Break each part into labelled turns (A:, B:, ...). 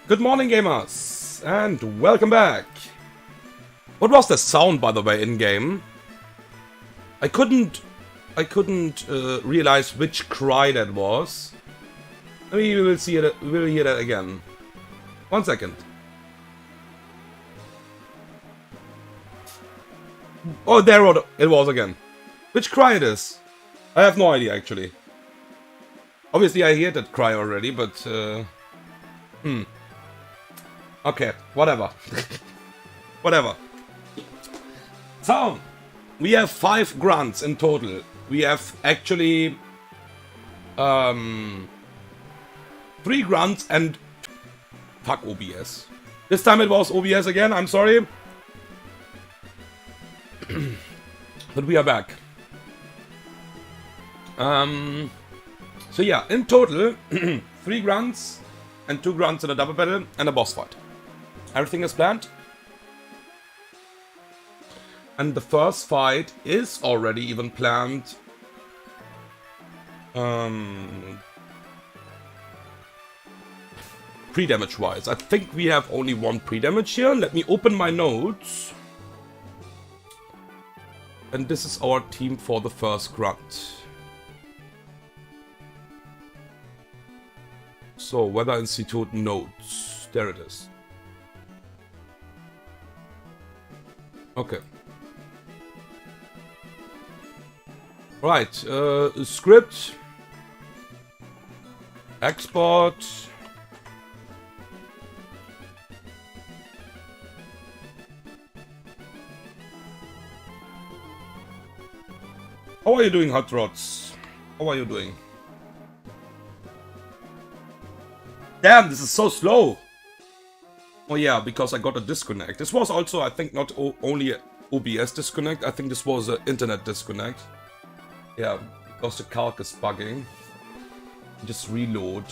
A: Good morning, gamers, and welcome back. What was the sound, by the way, in game? I couldn't realize which cry that was. Maybe we will see it. We'll hear that again. 1 second. Oh, there it was again. Which cry it is? I have no idea, actually. Obviously, I hear that cry already, but okay, whatever. Whatever. So, we have 5 grunts in total. We have actually 3 grunts and fuck OBS. This time it was OBS again, I'm sorry. But we are back. So yeah, in total 3 grunts and 2 grunts in a double battle and a boss fight. Everything is planned. And the first fight is already even planned. Pre-damage wise. I think we have only 1 pre-damage here. Let me open my notes. And this is our team for the first grunt. So, Weather Institute notes. There it is. Okay. Right, script. Export. How are you doing, Hot Rods? How are you doing? Damn, this is so slow! Oh yeah, because I got a disconnect. This was also, I think, not only an OBS disconnect, I think this was an internet disconnect. Yeah, because the calc is bugging. Just reload.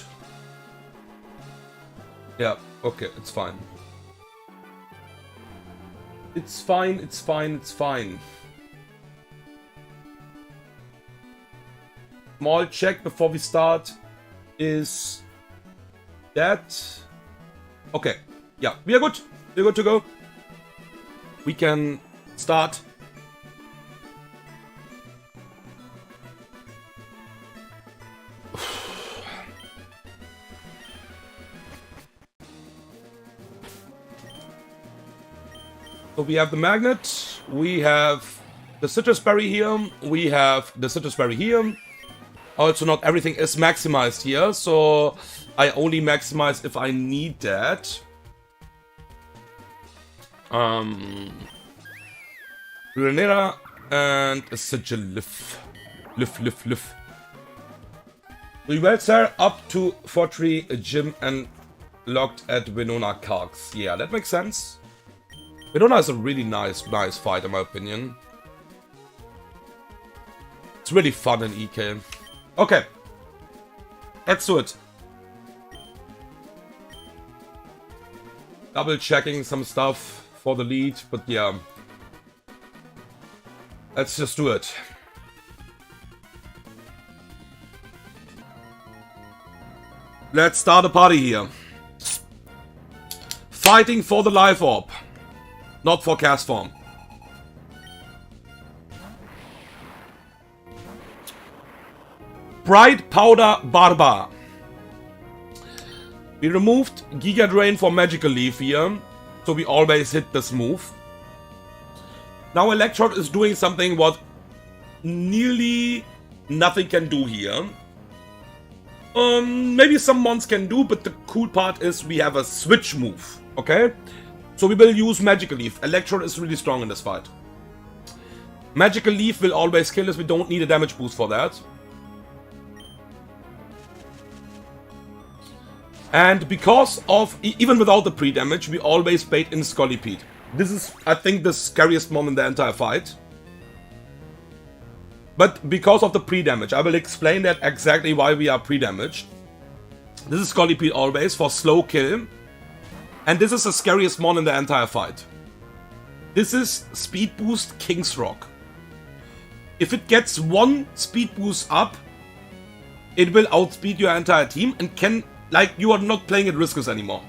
A: Yeah, okay, it's fine. It's fine, it's fine, it's fine. Small check before we start is that. Okay, yeah, we are good. We're good to go. We can start. So we have the magnet, we have the citrus berry here, we have the citrus berry here. Also, not everything is maximized here, so I only maximize if I need that. Grenada and a sigil lift. Lift. We went there up to Fortree, Gym, and locked at Winona Karks. Yeah, that makes sense. Winona is a really nice fight, in my opinion. It's really fun in EK. Okay. Let's do it. Double checking some stuff for the lead, but yeah. Let's just do it. Let's start a party here. Fighting for the life orb. Not for cast form. Bright Powder Barbar. We removed Giga Drain for Magical Leaf here, so we always hit this move. Now Electrode is doing something what nearly nothing can do here. Maybe some mons can do, but the cool part is we have a switch move, okay? So we will use Magical Leaf. Electrode is really strong in this fight. Magical Leaf will always kill us, we don't need a damage boost for that. And because of, even without the pre-damage, we always bait in Scolipede. This is, I think, the scariest mon in the entire fight. But because of the pre-damage, I will explain that exactly why we are pre-damaged. This is Scolipede always for slow kill. And this is the scariest mon in the entire fight. This is Speed Boost King's Rock. If it gets 1 speed boost up, it will outspeed your entire team and can, like, you are not playing at riskless anymore.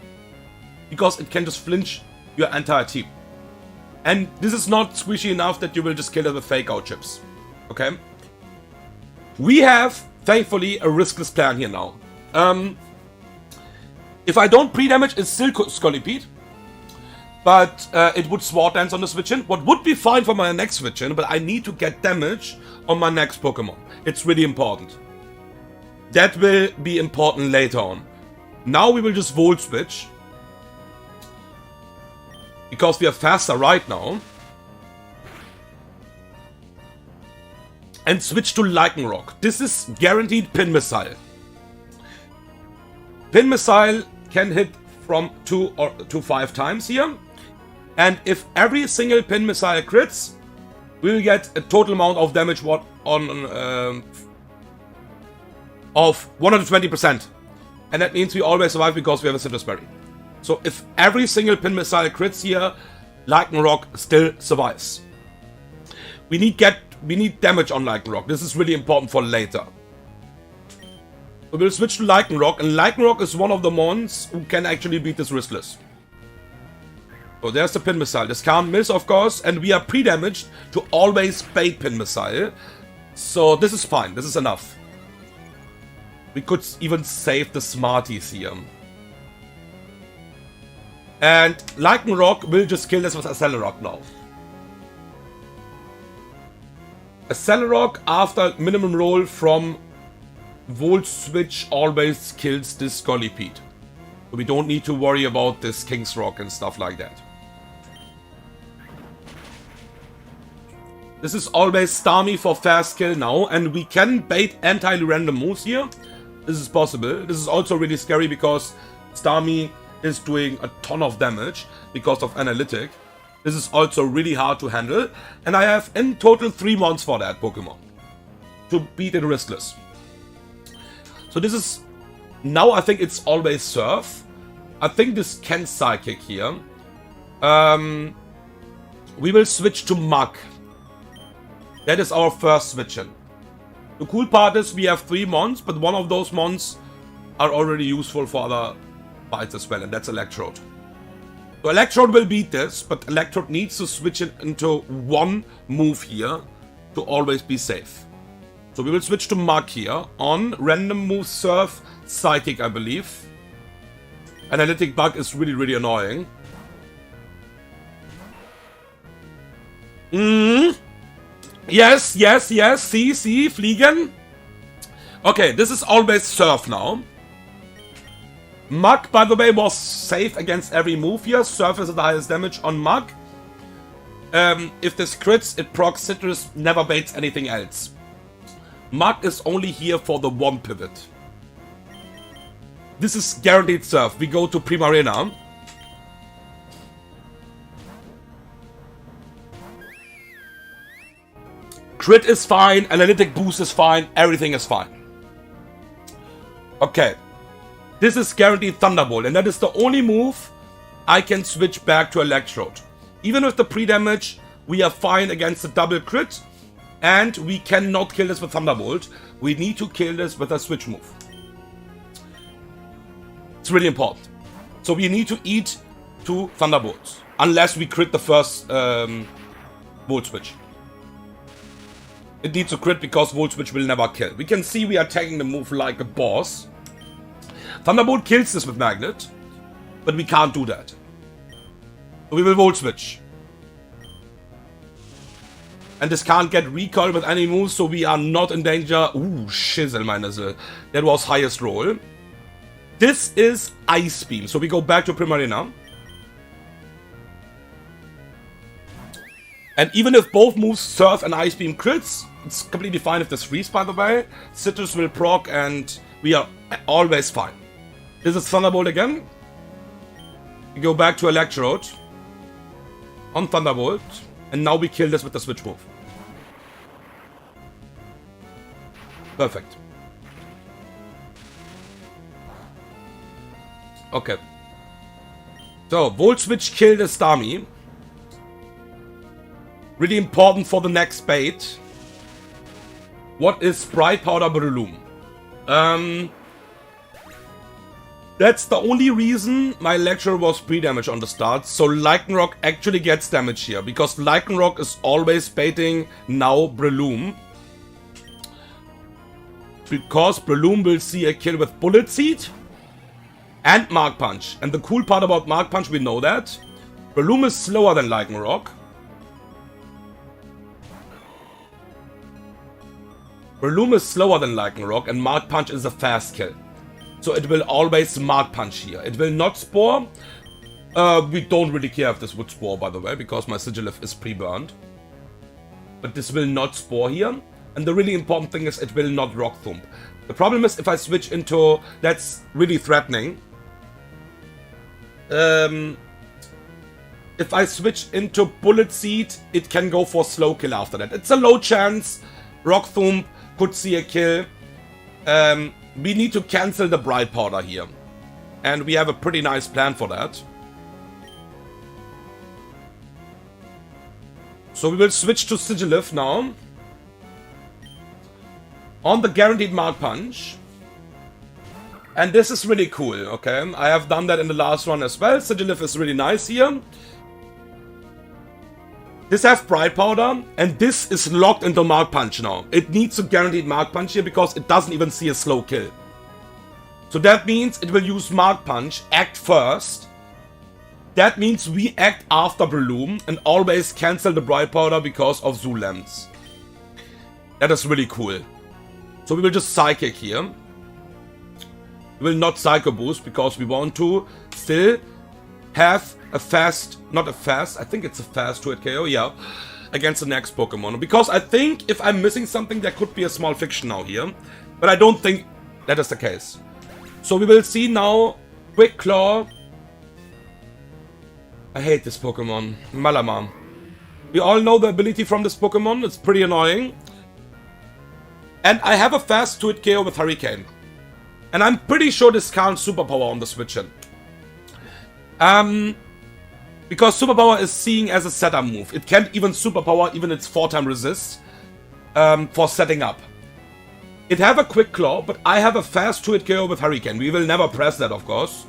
A: because it can just flinch your entire team. And this is not squishy enough that you will just kill it with fake out chips. Okay? We have, thankfully, a riskless plan here now. If I don't pre-damage, it's still Scolipede. But it would Sword Dance on the switch-in. What would be fine for my next switch-in, but I need to get damage on my next Pokemon. It's really important. That will be important later on. Now we will just Volt Switch. Because we are faster right now. And switch to Lycanroc. This is guaranteed Pin Missile. Pin Missile can hit from 2 to 5 times here. And if every single Pin Missile crits, we will get a total amount of damage of 120%. And that means we always survive because we have a Citrus Berry. So if every single Pin Missile crits here, Lycanroc still survives. We need damage on Lycanroc. This is really important for later. So we'll switch to Lycanroc, and Lycanroc is one of the mons who can actually beat this Riskless. So there's the Pin Missile. This can't miss, of course, and we are pre-damaged to always bait Pin Missile. So this is fine. This is enough. We could even save the Smarties here. And Lycanroc will just kill this with Accelerock now. Accelerock, after minimum roll from Volt Switch, always kills this Scolipede. So we don't need to worry about this King's Rock and stuff like that. This is always Starmie for fast kill now, and we can bait entirely random moves here. This is possible. This is also really scary because Starmie is doing a ton of damage because of Analytic. This is also really hard to handle, and I have in total 3 mons for that Pokemon to beat it riskless. So this is, now I think it's always Surf. I think this can Psychic here. We will switch to Mug. That is our first switch-in. The cool part is we have 3 mons, but one of those mons are already useful for other fights as well, and that's Electrode. So Electrode will beat this, but Electrode needs to switch it into one move here to always be safe. So we will switch to Mug here on random move Surf, Psychic, I believe. Analytic Bug is really, really annoying. Yes, see, Fliegen. Okay, this is always Surf now. Mug, by the way, was safe against every move here. Surf is the highest damage on Mug. If this crits, it procs Citrus, never baits anything else. Mug is only here for the one pivot. This is guaranteed Surf. We go to Primarina. Crit is fine, Analytic Boost is fine, everything is fine. Okay. This is guaranteed Thunderbolt, and that is the only move I can switch back to Electrode. Even with the pre-damage, we are fine against the double crit, and we cannot kill this with Thunderbolt. We need to kill this with a switch move. It's really important. So we need to eat 2 Thunderbolts, unless we crit the first Volt Switch. It needs to crit because Volt Switch will never kill. We can see we are taking the move like a boss. Thunderbolt kills this with Magnet, but we can't do that. So we will Volt Switch. And this can't get recoil with any moves, so we are not in danger. Ooh, shizzle, my Nizzle. That was highest roll. This is Ice Beam, so we go back to Primarina. And even if both moves Surf and Ice Beam crits, it's completely fine if this freeze, by the way. Citrus will proc and we are always fine. This is Thunderbolt again. We go back to Electrode. On Thunderbolt. And now we kill this with the switch move. Perfect. Okay. So, Volt Switch killed the Starmie. Really important for the next bait. What is Bright Powder Breloom? That's the only reason my lecture was pre-damage on the start. So Lycanroc actually gets damage here, because Lycanroc is always baiting now Breloom. Because Breloom will see a kill with Bullet Seed and Mark Punch. And the cool part about Mark Punch, we know that. Breloom is slower than Lycanroc. Breloom is slower than Lycanroc, and Mark Punch is a fast kill. So it will always Mark Punch here. It will not Spore. We don't really care if this would Spore, by the way, because my Sigilyph is pre-burned. But this will not Spore here. And the really important thing is it will not Rock Thump. The problem is if I switch into... That's really threatening. If I switch into Bullet Seed, it can go for slow kill after that. It's a low chance. Rock Thump could see a kill. We need to cancel the Bright Powder here. And we have a pretty nice plan for that. So we will switch to Sigilyph now. On the guaranteed Mark Punch. And this is really cool, okay? I have done that in the last one as well. Sigilyph is really nice here. This has Bright Powder, and this is locked into Mark Punch now. It needs a guaranteed Mark Punch here because it doesn't even see a slow kill. So that means it will use Mark Punch, act first. That means we act after Breloom and always cancel the Bright Powder because of Zulens. That is really cool. So we will just Psychic here. We will not Psycho Boost because we want to still have a fast, not a fast, I think it's a fast 2-hit KO, yeah, against the next Pokemon. Because I think if I'm missing something, there could be a small fiction now here. But I don't think that is the case. So we will see now Quick Claw. I hate this Pokemon, Malama. We all know the ability from this Pokemon, it's pretty annoying. And I have a fast 2-hit KO with Hurricane. And I'm pretty sure this can't Superpower on the switch in. Because Superpower is seen as a setup move. It can't even Superpower even its 4-time resist for setting up. It have a Quick Claw, but I have a fast 2-hit KO with Hurricane. We will never press that, of course.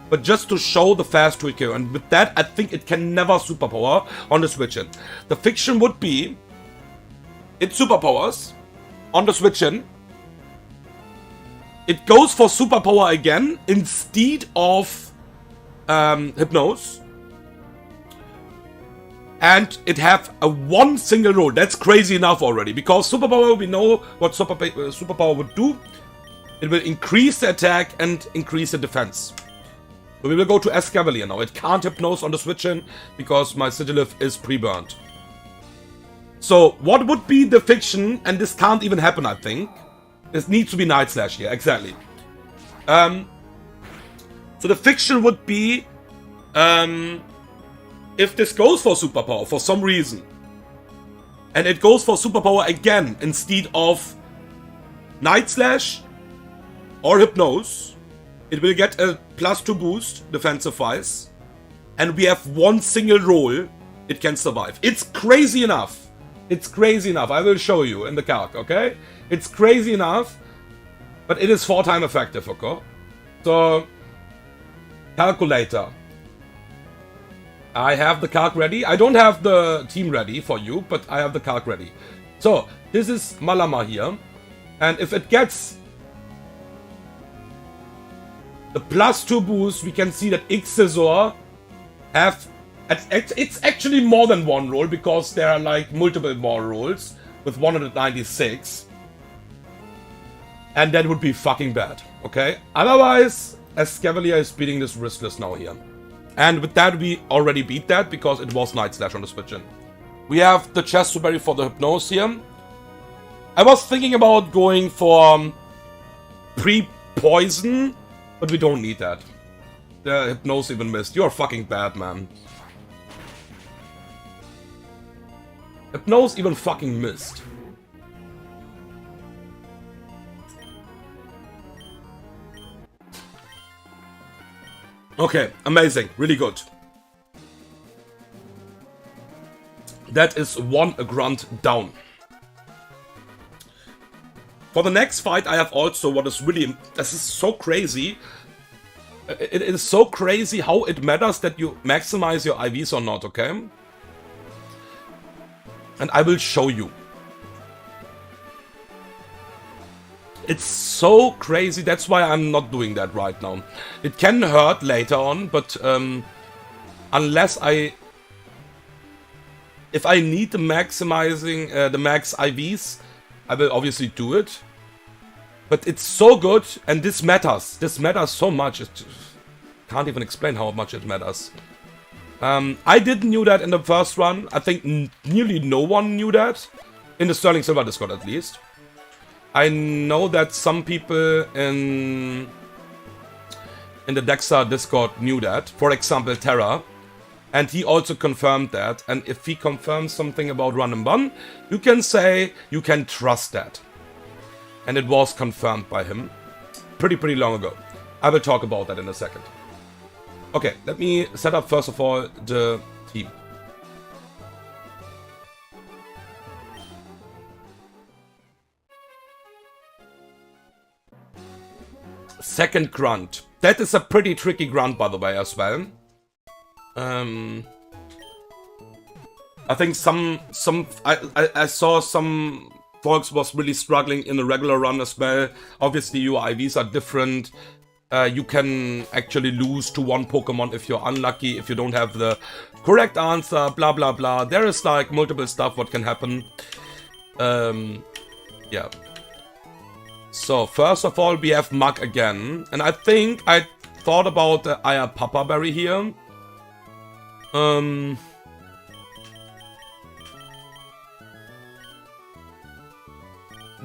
A: But just to show the fast 2-hit KO. And with that, I think it can never Superpower on the switch in. The fiction would be it Superpowers on the switch in. It goes for Superpower again instead of Hypnose. And it have a one single roll. That's crazy enough already. Because Superpower, we know what Superpower would do. It will increase the attack and increase the defense. So we will go to Escavalier now. It can't Hypnose on the switch in because my Sigilyph is pre-burned. So what would be the fiction, and this can't even happen, I think. This needs to be Night Slash here, exactly. So the fiction would be if this goes for Superpower for some reason, and it goes for Superpower again instead of Night Slash or Hypnose, it will get a +2 boost, defensive-wise, and we have one single roll it can survive. It's crazy enough. It's crazy enough. I will show you in the calc, okay? It's crazy enough, but it is 4-time effective, okay? So, calculator. I have the calc ready. I don't have the team ready for you, but I have the calc ready. So, this is Malama here. And if it gets the +2 boost, we can see that Xizor have... It's actually more than one roll, because there are like multiple more rolls with 196. And that would be fucking bad, okay? Otherwise, Escavalier is beating this Riskless now here. And with that, we already beat that because it was Night Slash on the switch in. We have the Chesterberry for the Hypnose here. I was thinking about going for pre-poison, but we don't need that. The Hypnose even missed. You're fucking bad, man. Hypnose even fucking missed. Okay, amazing. Really good. That is one grunt down. For the next fight, I have also what is really... This is so crazy. It is so crazy how it matters that you maximize your IVs or not, okay? And I will show you. It's so crazy, that's why I'm not doing that right now. It can hurt later on, but unless if I need the maximizing, the max IVs, I will obviously do it. But it's so good, and this matters. This matters so much. Can't even explain how much it matters. I didn't knew that in the first run. I think nearly no one knew that. In the Sterling Silver Discord, at least. I know that some people in the Dexa Discord knew that. For example, Terra. And he also confirmed that. And if he confirms something about Run and Bun, you can say you can trust that. And it was confirmed by him pretty long ago. I will talk about that in a second. Okay, let me set up first of all the team. Second grunt. That is a pretty tricky grunt, by the way, as well. I think I saw some folks was really struggling in the regular run as well. Obviously, your IVs are different. You can actually lose to one Pokemon if you're unlucky, if you don't have the correct answer, blah blah blah. There is like multiple stuff what can happen. Yeah. So first of all, we have Mug again, and I think I thought about the Aya Papa Berry here.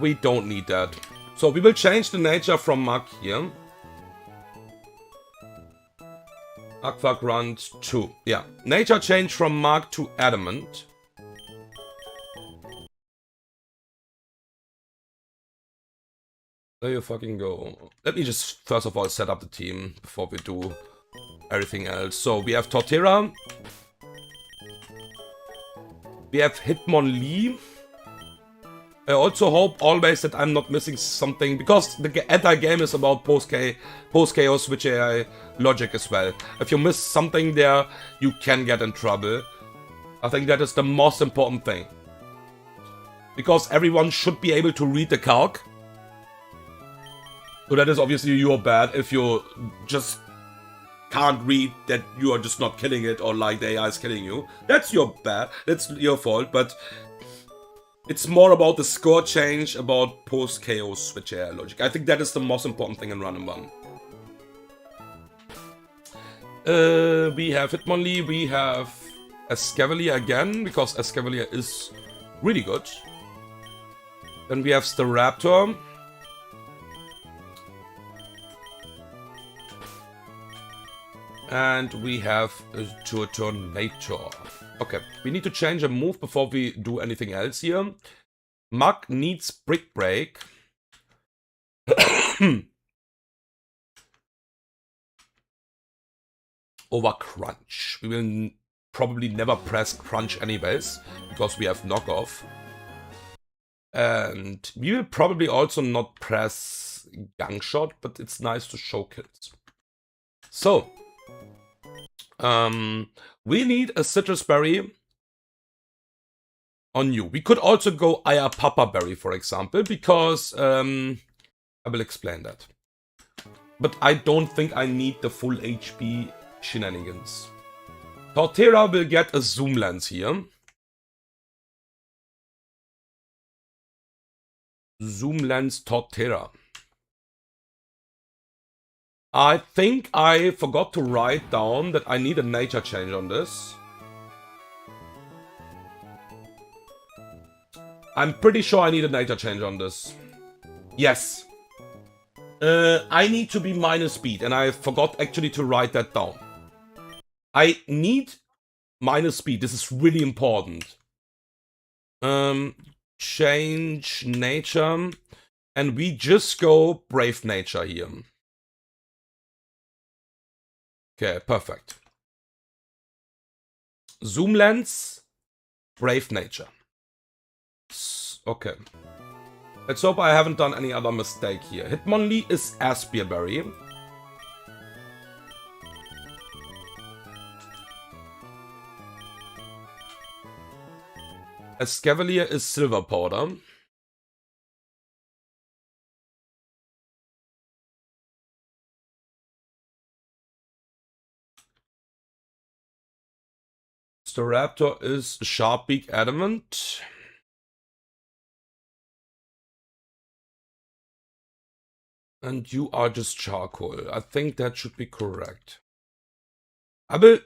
A: We don't need that. So we will change the nature from Mug here. Aqua Grunt 2. Yeah. Nature change from Mug to Adamant. There you fucking go. Let me just first of all set up the team before we do everything else. So we have Torterra. We have Hitmonlee. I also hope always that I'm not missing something, because the entire game is about post-KO switch AI logic as well. If you miss something there, you can get in trouble. I think that is the most important thing. Because everyone should be able to read the calc. So that is obviously your bad if you just can't read that you are just not killing it, or like the AI is killing you. That's your bad, that's your fault, but it's more about the score change, about post-KO switch AI logic. I think that is the most important thing in Run and Bun. We have Hitmonlee, we have Escavalier again, because Escavalier is really good. Then we have Staraptor. And we have Turtonator. Okay, we need to change a move before we do anything else here. Mug needs Brick Break. Over Crunch. We will probably never press Crunch anyways, because we have Knockoff. And we will probably also not press Gangshot, but it's nice to show kills. So, we need a Citrus Berry on you. We could also go Aya Papa Berry, for example, because I will explain that. But I don't think I need the full HP shenanigans. Torterra will get a Zoom Lens here. Zoom Lens Torterra. I think I forgot to write down that I need a nature change on this. I'm pretty sure I need a nature change on this. Yes. I need to be minus speed, and I forgot actually to write that down. I need minus speed. This is really important. Change nature, and we just go brave nature here. Okay, perfect. Zoom Lens, brave nature. Okay. Let's hope I haven't done any other mistake here. Hitmonlee is Aspierberry. A Scavalier is Silver Powder. Staraptor is Sharpbeak Adamant. And you are just Charcoal. I think that should be correct. I will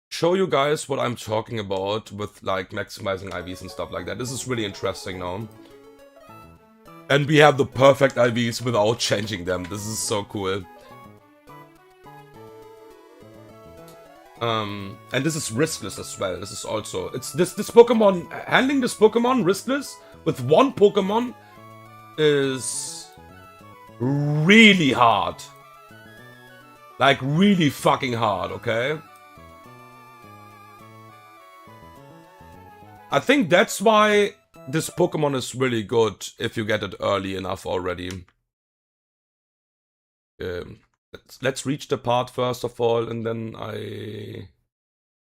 A: show you guys what I'm talking about with like maximizing IVs and stuff like that. This is really interesting now. And we have the perfect IVs without changing them. This is so cool. And this is riskless as well. This is also, it's this Pokemon, handling this Pokemon riskless with one Pokemon is really hard. Like really fucking hard, okay? I think that's why this Pokemon is really good if you get it early enough already. Let's reach the part first of all, and then I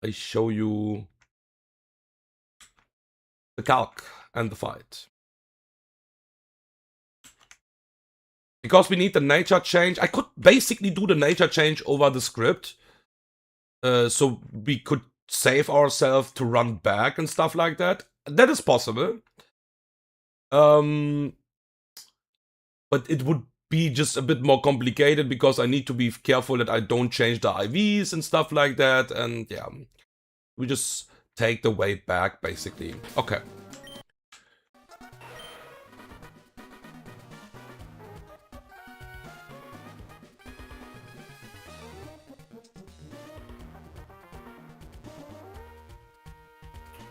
A: show you the calc and the fight. Because we need the nature change. I could basically do the nature change over the script. So we could save ourselves to run back and stuff like that. That is possible. But it would be just a bit more complicated because I need to be careful that I don't change the IVs and stuff like that. And yeah, we just take the way back basically. Okay.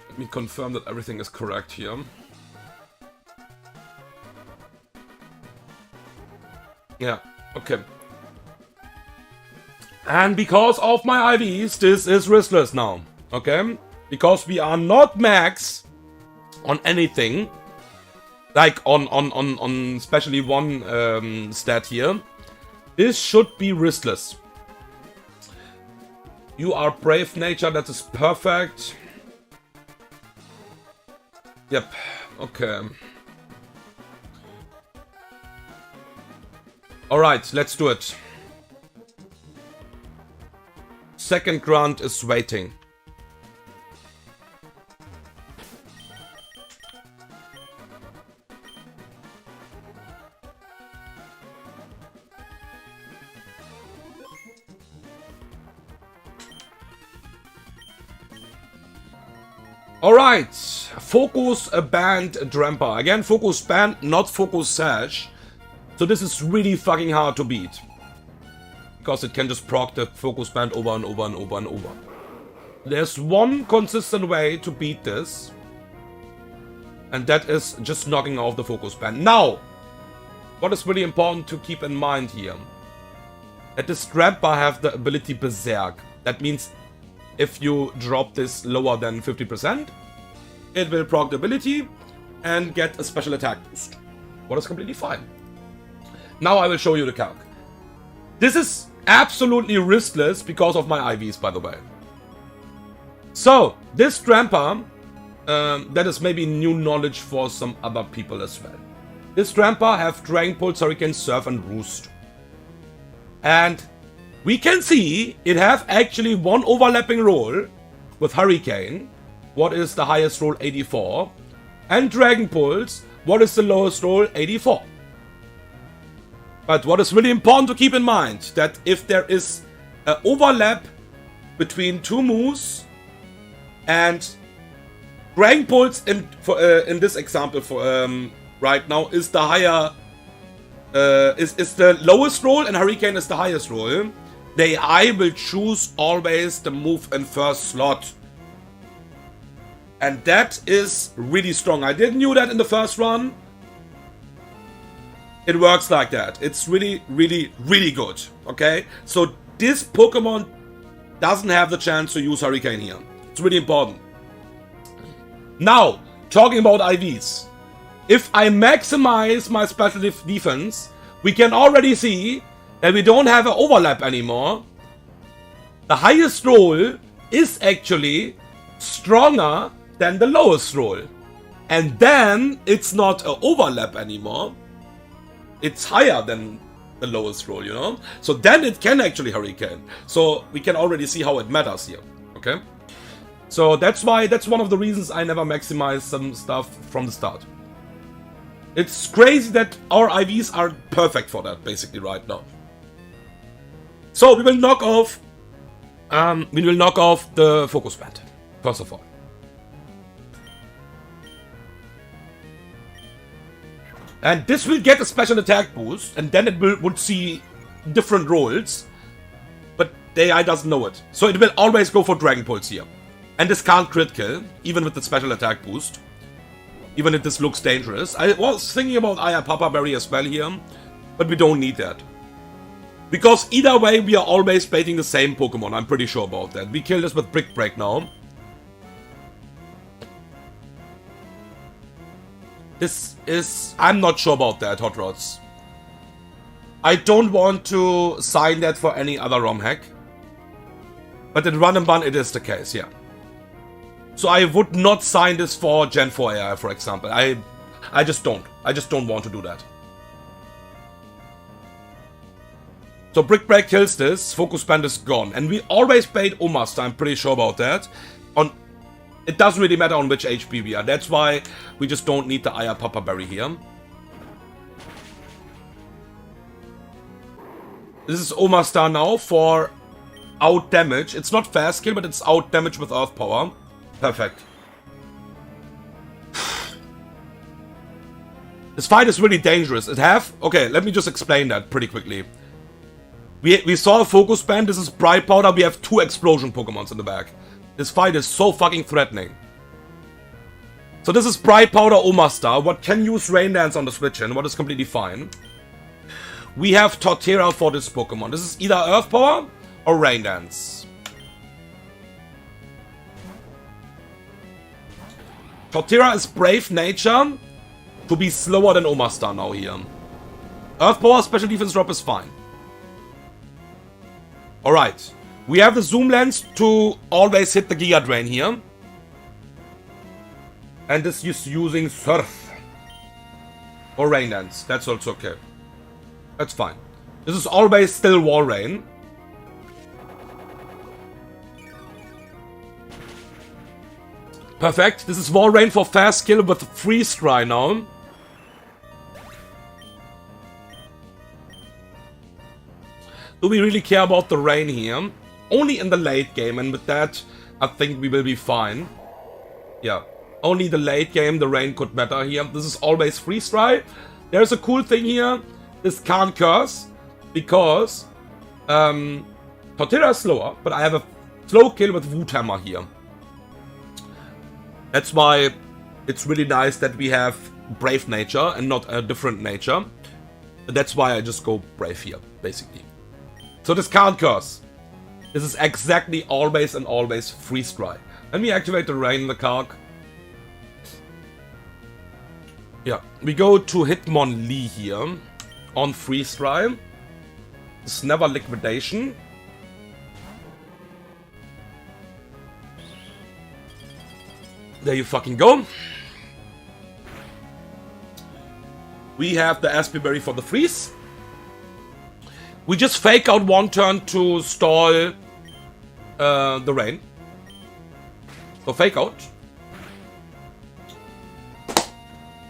A: Let me confirm that everything is correct here. Yeah, okay. And because of my IVs, this is riskless now, okay? Because we are not max on anything, like on especially one stat here. This should be riskless. You are brave nature, that is perfect. Yep, okay. Alright, let's do it. Second grunt is waiting. Alright, focus band Drampa. Again, focus band, not focus sash. So this is really fucking hard to beat. Because it can just proc the focus band over and over and over and over. There's one consistent way to beat this. And that is just knocking off the focus band. Now, what is really important to keep in mind here. That this Drampa have the ability Berserk. That means if you drop this lower than 50%, it will proc the ability and get a special attack boost. What is completely fine. Now I will show you the calc. This is absolutely riskless because of my IVs, by the way. So, this Drampa, that is maybe new knowledge for some other people as well. This Drampa have Dragon Pulse, Hurricane, Surf and Roost. And we can see it have actually one overlapping roll with Hurricane. What is the highest roll? 84. And Dragon Pulse. What is the lowest roll? 84. But what is really important to keep in mind, that if there is an overlap between two moves and Dragon Pulse in this example for right now is the higher is the lowest roll and Hurricane is the highest roll, I will choose always the move in first slot. And that is really strong. I didn't knew that in the first run. It works like that. It's really, really, really good. Okay? So this Pokemon doesn't have the chance to use Hurricane here. It's really important. Now, talking about IVs. If I maximize my special defense, we can already see that we don't have an overlap anymore. The highest roll is actually stronger than the lowest roll. And then it's not an overlap anymore. It's higher than the lowest roll, you know? So then it can actually Hurricane. So we can already see how it matters here, okay? So that's why, that's one of the reasons I never maximize some stuff from the start. It's crazy that our IVs are perfect for that, basically, right now. So we will knock off the focus band, first of all. And this will get a special attack boost, and then it would see different rolls, but the AI doesn't know it. So it will always go for Dragon Pulse here. And this can't crit kill, even with the special attack boost. Even if this looks dangerous. I was thinking about Aya Papa Berry as well here, but we don't need that. Because either way, we are always baiting the same Pokemon, I'm pretty sure about that. We kill this with Brick Break now. This is... I'm not sure about that, Hot Rods. I don't want to sign that for any other ROM hack. But in Run and Bun, it is the case, yeah. So I would not sign this for Gen 4 AI, for example. I just don't. I just don't want to do that. So Brick Break kills this, Focus Band is gone. And we always bait Omaster, I'm pretty sure about that. It doesn't really matter on which HP we are. That's why we just don't need the Aya Papa Berry here. This is Omaster now for out damage. It's not fast kill, but it's out damage with Earth Power. Perfect. This fight is really dangerous. Okay, let me just explain that pretty quickly. We saw a Focus Band. This is Bright Powder. We have 2 Explosion Pokemons in the back. This fight is so fucking threatening. So this is Bright Powder Omaster. What can use Rain Dance on the switch in. What is completely fine. We have Torterra for this Pokemon. This is either Earth Power or Rain Dance. Torterra is Brave Nature to be slower than Omaster now here. Earth Power Special Defense Drop is fine. Alright. We have the Zoom Lens to always hit the Giga Drain here. And this is using Surf. Or Rain Dance. That's also okay. That's fine. This is always still Wall Rain. Perfect. This is Wall Rain for fast kill with Freeze Dry now. Do we really care about the rain here? Only in the late game, and with that, I think we will be fine. Yeah, only the late game, the rain could matter here. This is always Freeze Dry. There's a cool thing here. This can't curse, because Torterra is slower, but I have a slow kill with Wood Hammer here. That's why it's really nice that we have Brave Nature and not a different nature. That's why I just go Brave here, basically. So this can't curse. This is exactly always and always Freeze Dry. Let me activate the rain in the card. Yeah, we go to Hitmonlee here on Freeze Dry. It's never Liquidation. There you fucking go. We have the Aspie Berry for the freeze. We just fake out one turn to stall the rain. So fake out.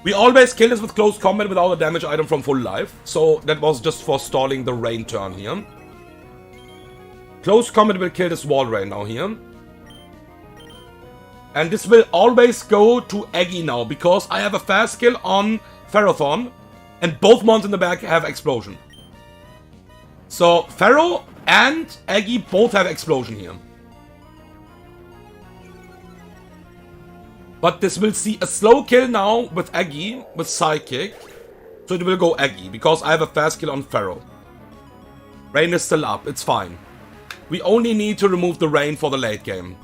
A: We always kill this with close combat without a damage item from full life. So that was just for stalling the rain turn here. Close combat will kill this wall rain now here. And this will always go to Aggie now, because I have a fast kill on Ferrothorn, and both mons in the back have Explosion. So Ferro and Aggie both have Explosion here. But this will see a slow kill now with Aggie, with Psychic. So it will go Aggie, because I have a fast kill on Ferro. Rain is still up, it's fine. We only need to remove the rain for the late game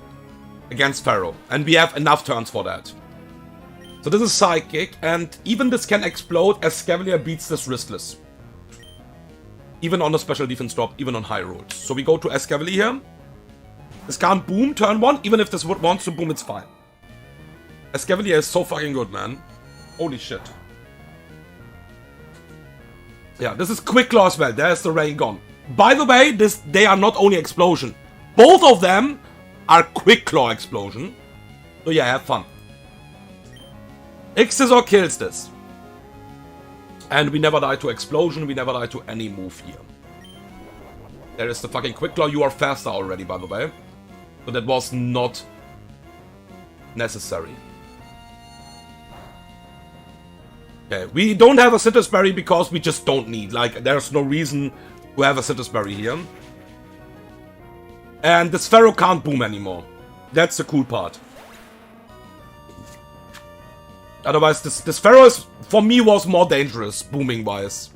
A: against Ferro, and we have enough turns for that. So this is Psychic, and even this can explode as Scavalier beats this Ristless. Even on a special defense drop, even on high rolls. So we go to Escavalier here. This can't boom turn 1, even if this wants to boom, it's fine. Escavalier is so fucking good, man. Holy shit. Yeah, this is Quick Claw as well. There's the rain gone. By the way, they are not only explosion. Both of them are Quick Claw explosion. So yeah, have fun. Xizor kills this. And we never die to explosion. We never die to any move here. There is the fucking Quick Claw. You are faster already, by the way. But that was not necessary. Okay, we don't have a Citrus Berry because we just don't need. Like, there's no reason to have a Citrus Berry here. And the Sphero can't boom anymore. That's the cool part. Otherwise, the Sphero is, for me, was more dangerous, booming-wise.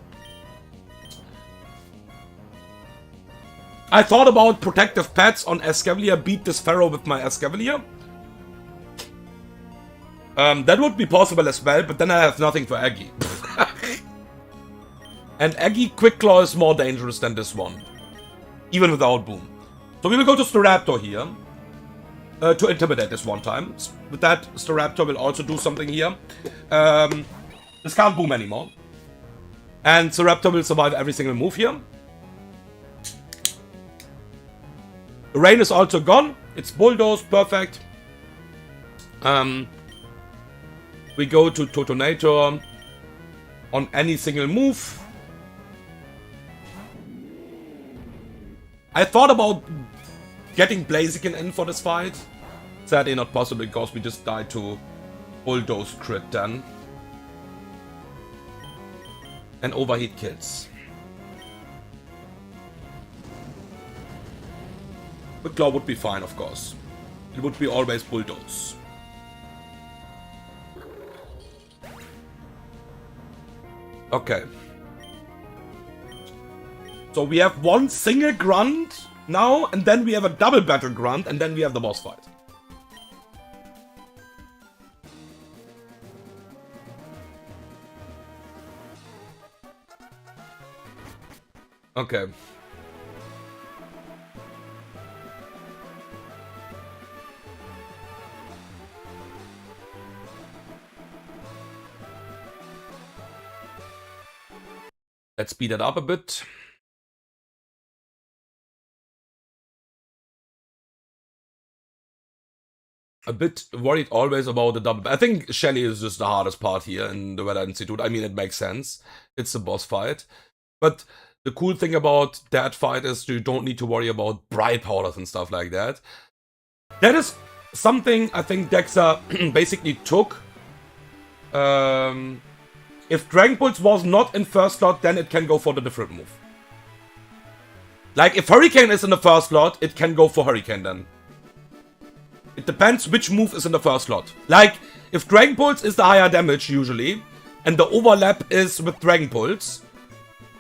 A: I thought about Protective Pets on Escavalier, beat the Sphero with my Escavalier. That would be possible as well, but then I have nothing for Aggie. And Aggie Quick Claw is more dangerous than this one. Even without Boom. So we will go to Staraptor here. To intimidate this one time. With that, Staraptor will also do something here. This can't Boom anymore. And Staraptor will survive every single move here. The rain is also gone. It's Bulldoze, perfect. We go to Totonator on any single move. I thought about getting Blaziken in for this fight. Sadly not possible because we just died to Bulldoze crit then. And overheat kills. Quick Claw would be fine, of course. It would be always Bulldoze. Okay. So we have one single grunt now, and then we have a double battle grunt, and then we have the boss fight. Okay. Let's speed it up a bit. A bit worried always about the double. I think Shelly is just the hardest part here in the Weather Institute. I mean, it makes sense. It's a boss fight. But the cool thing about that fight is you don't need to worry about bright powders and stuff like that. That is something I think Dexa basically took. If Dragon Pulse was not in first slot, then it can go for the different move. Like, if Hurricane is in the first slot, it can go for Hurricane then. It depends which move is in the first slot. Like, if Dragon Pulse is the higher damage, usually, and the overlap is with Dragon Pulse,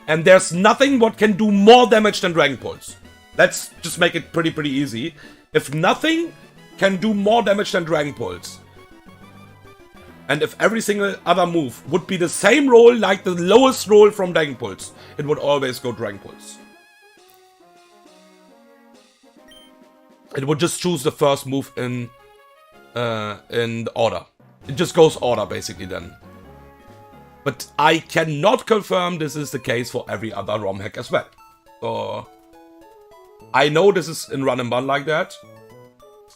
A: and there's nothing what can do more damage than Dragon Pulse. Let's just make it pretty easy. If nothing can do more damage than Dragon Pulse, and if every single other move would be the same roll like the lowest roll from Dragon Pulse, it would always go Dragon Pulse. It would just choose the first move in the order. It just goes order basically then. But I cannot confirm this is the case for every other ROM hack as well. So I know this is in Run and Bun like that,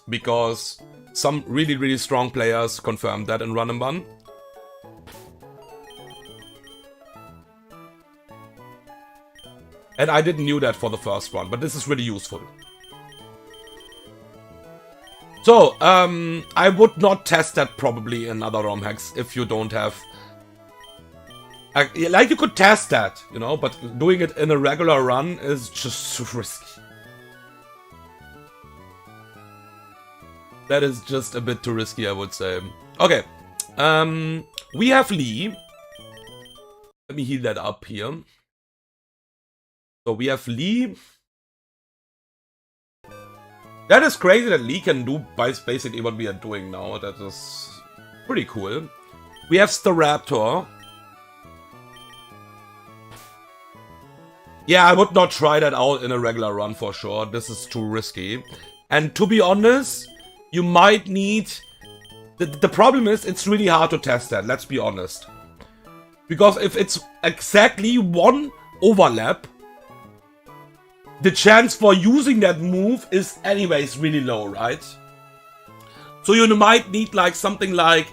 A: because some really strong players confirmed that in Run and Bun. And I didn't knew that for the first one, but this is really useful. So, I would not test that probably in other ROM hacks if you don't have... Like, you could test that, you know, but doing it in a regular run is just too risky. That is just a bit too risky, I would say. Okay. We have Lee. Let me heal that up here. So we have Lee. That is crazy that Lee can do basically what we are doing now. That is pretty cool. We have Staraptor. Yeah, I would not try that out in a regular run for sure. This is too risky. And to be honest, you might need The problem is, it's really hard to test that, let's be honest. Because if it's exactly one overlap, the chance for using that move is anyways really low, right? So you might need like something like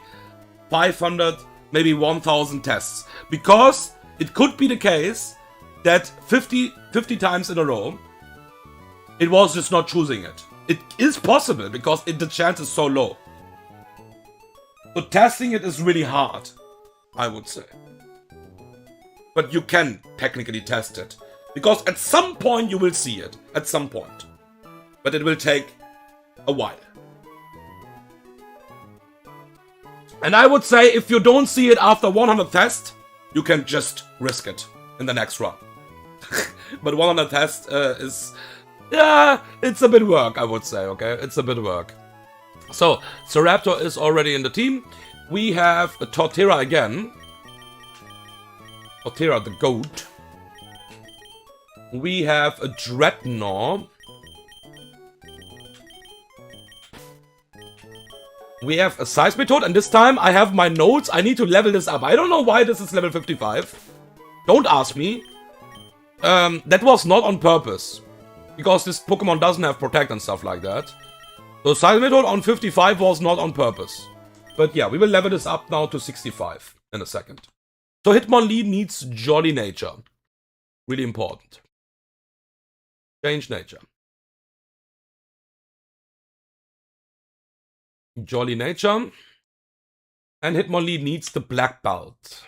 A: 500, maybe 1000 tests. Because it could be the case that 50 times in a row, it was just not choosing it. It is possible because the chance is so low. So testing it is really hard, I would say. But you can technically test it. Because at some point you will see it. At some point. But it will take a while. And I would say if you don't see it after 100 tests, you can just risk it in the next run. But 100 tests is... yeah, it's a bit work, I would say, okay? It's a bit work. So, Raptor is already in the team. We have a Torterra again. Torterra the goat. We have a Dreadnought. We have a Seismitoad, and this time I have my notes. I need to level this up. I don't know why this is level 55. Don't ask me. That was not on purpose. Because this Pokemon doesn't have Protect and stuff like that. So Seismitoad on 55 was not on purpose. But yeah, we will level this up now to 65 in a second. So Hitmonlee needs Jolly Nature. Really important. Change Nature. Jolly Nature. And Hitmonlee needs the Black Belt.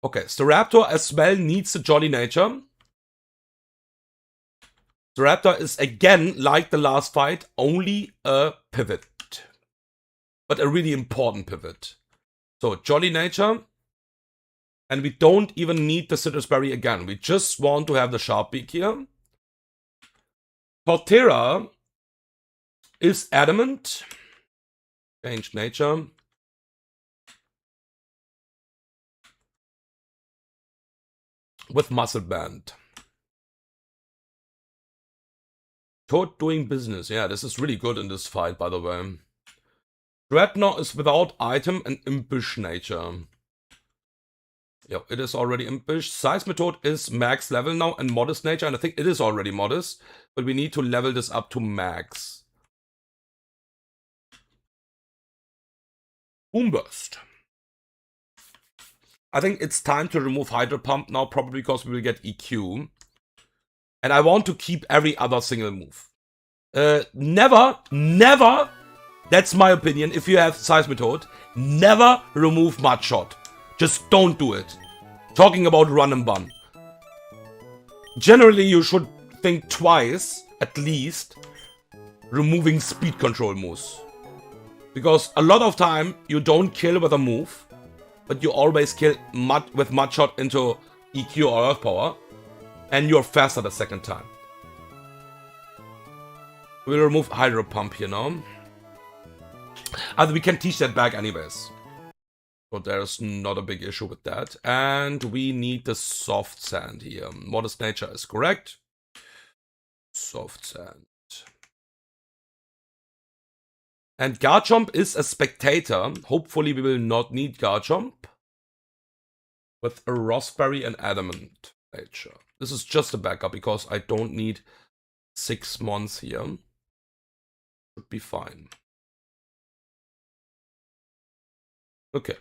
A: Okay, Staraptor as well needs the Jolly Nature. Staraptor is again, like the last fight, only a pivot. But a really important pivot. So, Jolly Nature. And we don't even need the Citrus Berry again. We just want to have the Sharp Beak here. Torterra is Adamant. Change Nature. With Muscle Band. Toad doing business. Yeah, this is really good in this fight, by the way. Dreadnought is without item and Impish Nature. Yeah, it is already Impish. Seismitoad is max level now and Modest Nature, and I think it is already Modest. But we need to level this up to max. Boomburst. I think it's time to remove Hydro Pump now, probably because we will get EQ. And I want to keep every other single move. Never, that's my opinion, if you have Seismitoad, never remove Mudshot. Just don't do it. Talking about Run and Bun. Generally, you should think twice, at least, removing speed control moves. Because a lot of time, you don't kill with a move, but you always kill with Mudshot into EQ or Earth Power, and you're faster the second time. We'll remove Hydro Pump here now. We can teach that back anyways. So there's not a big issue with that. And we need the Soft Sand here. Modest Nature is correct. Soft Sand. And Garchomp is a Spectator. Hopefully we will not need Garchomp. With a Raspberry and Adamant Nature. This is just a backup because I don't need 6 months here. Should be fine. Okay.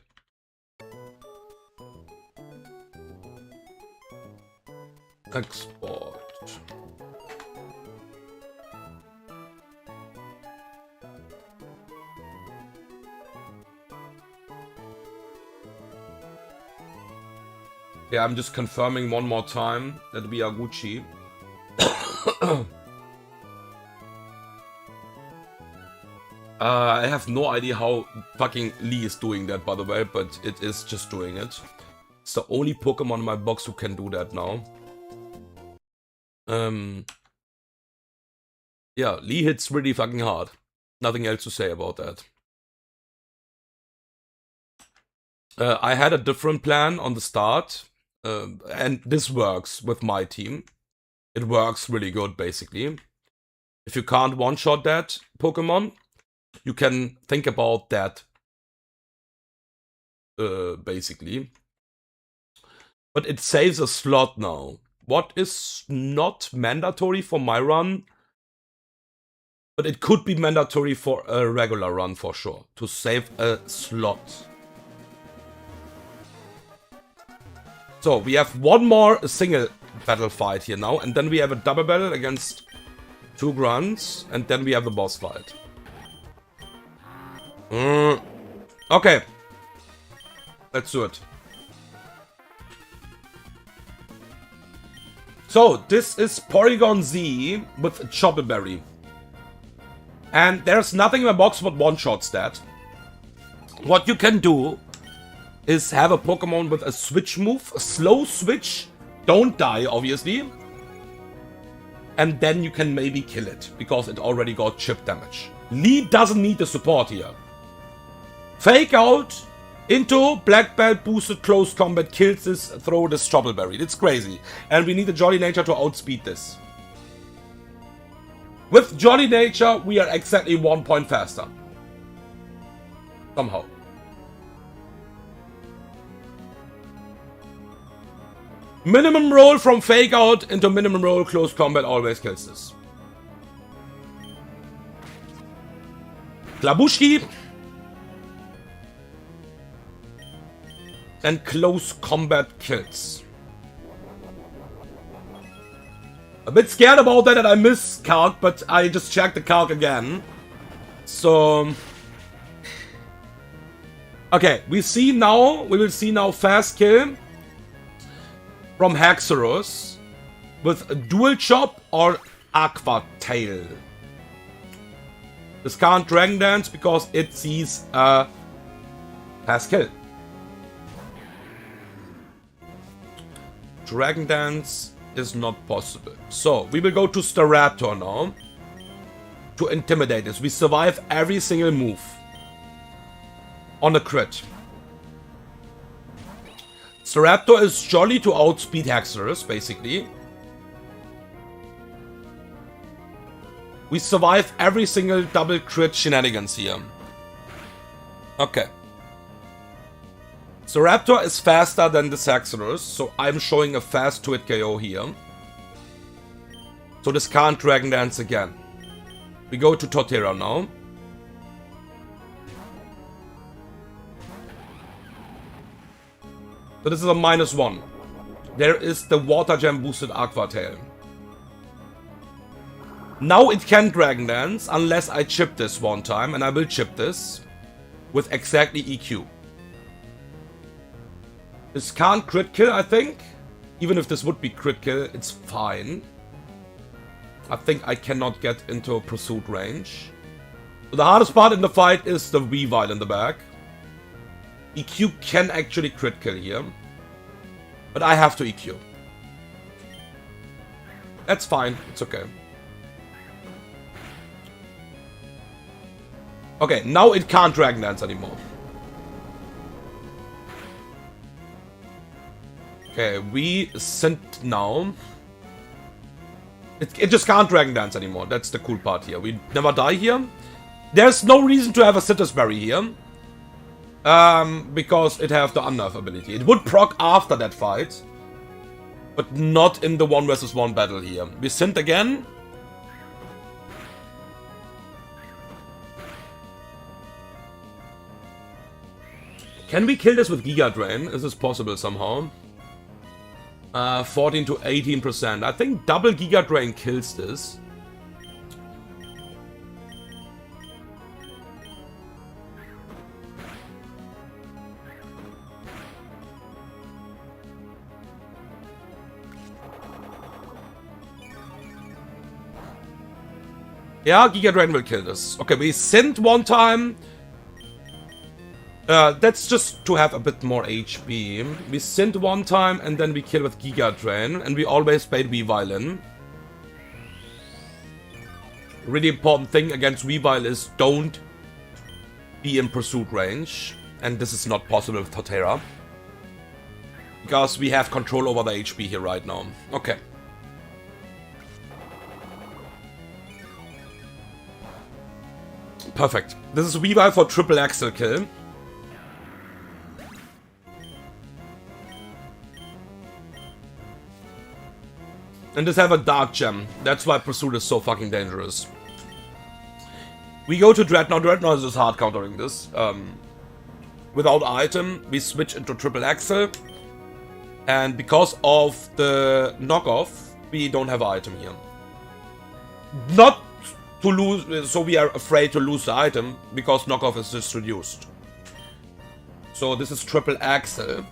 A: Export. Yeah, I'm just confirming one more time that we are Gucci. I have no idea how fucking Lee is doing that, by the way, but it is just doing it. It's the only Pokemon in my box who can do that now. Yeah, Lee hits really fucking hard. Nothing else to say about that. I had a different plan on the start, and this works with my team. It works really good, basically. If you can't one-shot that Pokemon, you can think about that. Basically. But it saves a slot now. What is not mandatory for my run, but it could be mandatory for a regular run for sure, to save a slot. So we have one more single battle fight here now, and then we have a double battle against 2 grunts, and then we have the boss fight. Okay. Let's do it. So, this is Porygon Z with a Choppleberry. And there's nothing in the box but one-shots that. What you can do is have a Pokemon with a switch move, a slow switch, don't die obviously. And then you can maybe kill it, because it already got chip damage. Lee doesn't need the support here. Fake out into Black Belt boosted close combat, kills this, throw this Choppleberry. It's crazy. And we need a Jolly Nature to outspeed this. With Jolly Nature, we are exactly 1 point faster. Somehow. Minimum roll from Fake Out into minimum roll close combat always kills this. Klabushki. And close combat kills. A bit scared about that I missed calc, but I just checked the calc again. So... Okay, we will see now fast kill from Haxorus with a Dual Chop or Aqua Tail. This can't Dragon Dance because it sees a fast kill. Dragon Dance is not possible. So, we will go to Staraptor now. To intimidate this. We survive every single move. On a crit. Staraptor is jolly to outspeed Haxorus, basically. We survive every single double crit shenanigans here. Okay. So Raptor is faster than the Haxorus, so I'm showing a fast 2-hit KO here. So this can't Dragon Dance again. We go to Torterra now. So this is a -1. There is the Water Gem boosted Aqua Tail. Now it can Dragon Dance, unless I chip this one time, and I will chip this with exactly EQ. This can't crit kill, I think. Even if this would be crit kill, it's fine. I think I cannot get into pursuit range. So the hardest part in the fight is the Weavile in the back. EQ can actually crit kill here. But I have to EQ. That's fine, it's okay. Okay, now it can't Dragon Dance anymore. Okay, we sent now. It just can't Dragon Dance anymore. That's the cool part here. We never die here. There's no reason to have a Citrus Berry here. Because it has the Unnerve ability. It would proc after that fight. But not in the 1 versus 1 battle here. We sent again. Can we kill this with Giga Drain? Is this possible somehow? 14 to 18%. I think double Giga Drain kills this. Yeah, Giga Drain will kill this. Okay, we sent one time. That's just to have a bit more HP. We sent one time and then we kill with Giga Drain. And we always played Weavile in. Really important thing against Weavile is don't be in pursuit range. And this is not possible with Torterra. Because we have control over the HP here right now. Okay. Perfect. This is revive for triple axle kill. And this have a dark gem. That's why Pursuit is so fucking dangerous. We go to Dreadnought. Dreadnought is just hard countering this. Without item, we switch into triple axle. And because of the knockoff, we don't have an item here. Not to lose, so we are afraid to lose the item, because knockoff is just reduced. So this is triple axle.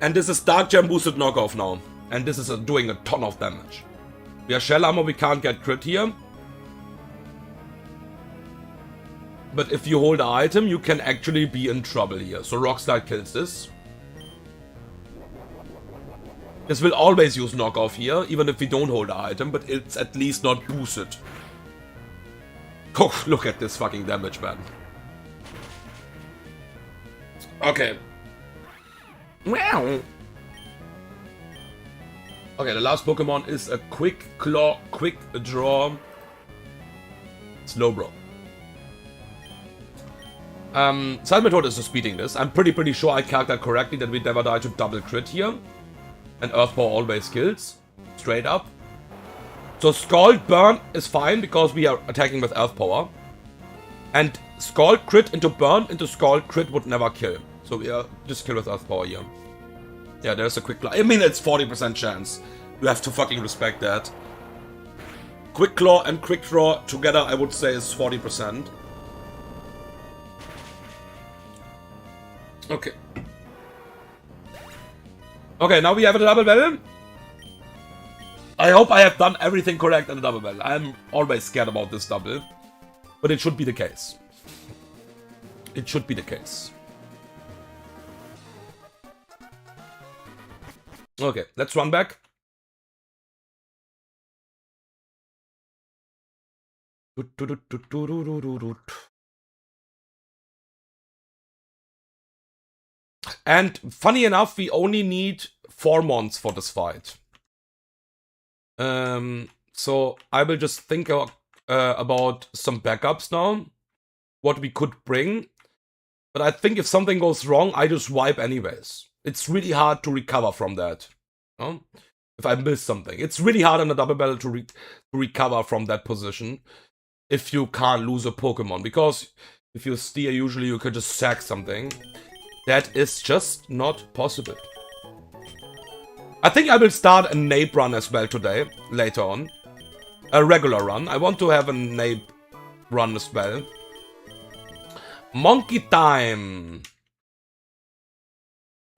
A: And this is Dark Gem boosted knockoff now. And this is doing a ton of damage. We are shell armor, we can't get crit here. But if you hold an item, you can actually be in trouble here. So Rockslide kills this. This will always use knockoff here, even if we don't hold an item, but it's at least not boosted. Oh, look at this fucking damage, man. Okay. Wow. Okay, the last Pokemon is a Quick Claw, Quick Draw, Slowbro. Side Method is just beating this. I'm pretty sure I calculated correctly that we never die to double crit here. And Earth Power always kills. Straight up. So Scald Burn is fine because we are attacking with Earth Power. And Scald Crit into Burn into Scald Crit would never kill. So we are just kill with Earth Power here. Yeah, there's a Quick Claw. I mean, it's 40% chance. You have to fucking respect that. Quick Claw and Quick Draw together, I would say, is 40%. Okay. Okay, now we have a double battle. I hope I have done everything correct in the double battle. I'm always scared about this double. But it should be the case. It should be the case. Okay, let's run back. And funny enough, we only need 4 mons for this fight. So I will just think about some backups now. What we could bring. But I think if something goes wrong, I just wipe anyways. It's really hard to recover from that. You know? If I miss something. It's really hard in a double battle to recover from that position. If you can't lose a Pokemon. Because if you steer, usually you could just sack something. That is just not possible. I think I will start a Nape run as well today. Later on. A regular run. I want to have a Nape run as well. Monkey time.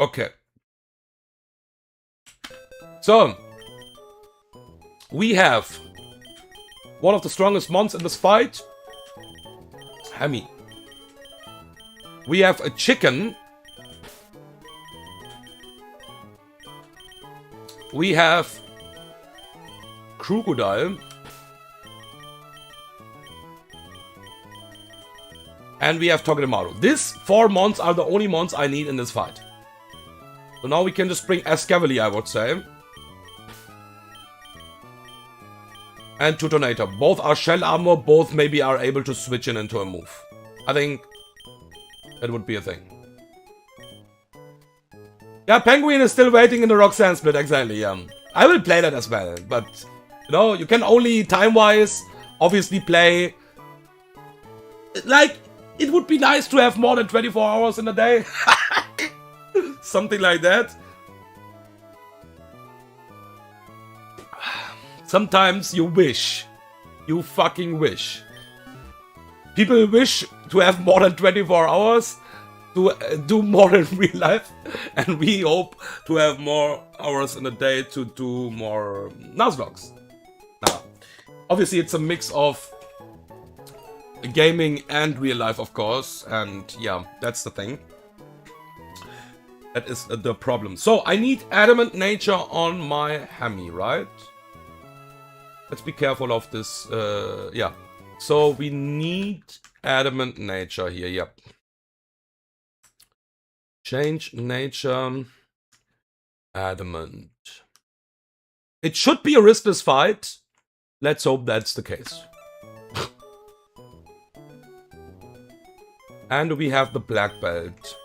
A: Okay. So, we have one of the strongest mons in this fight. Hammy. We have a chicken. We have Crocodile. And we have Togedemaru. These 4 mons are the only mons I need in this fight. So now we can just bring Escavalier, I would say. And Tutonator. Both are shell armor, both maybe are able to switch into a move. I think that would be a thing. Yeah, Penguin is still waiting in the Rock Sand Split, exactly, yeah. I will play that as well, but, you know, you can only, time-wise, obviously play... Like, it would be nice to have more than 24 hours in a day. Something like that. Sometimes you wish. You fucking wish. People wish to have more than 24 hours to do more in real life. And we hope to have more hours in a day to do more Nuzlocks. Now, obviously it's a mix of gaming and real life, of course. And yeah, that's the thing. That is the problem. So, I need Adamant Nature on my Hammy, right? Let's be careful of this. Yeah. So, we need Adamant Nature here, yep. Change nature. Adamant. It should be a riskless fight. Let's hope that's the case. And we have the black belt.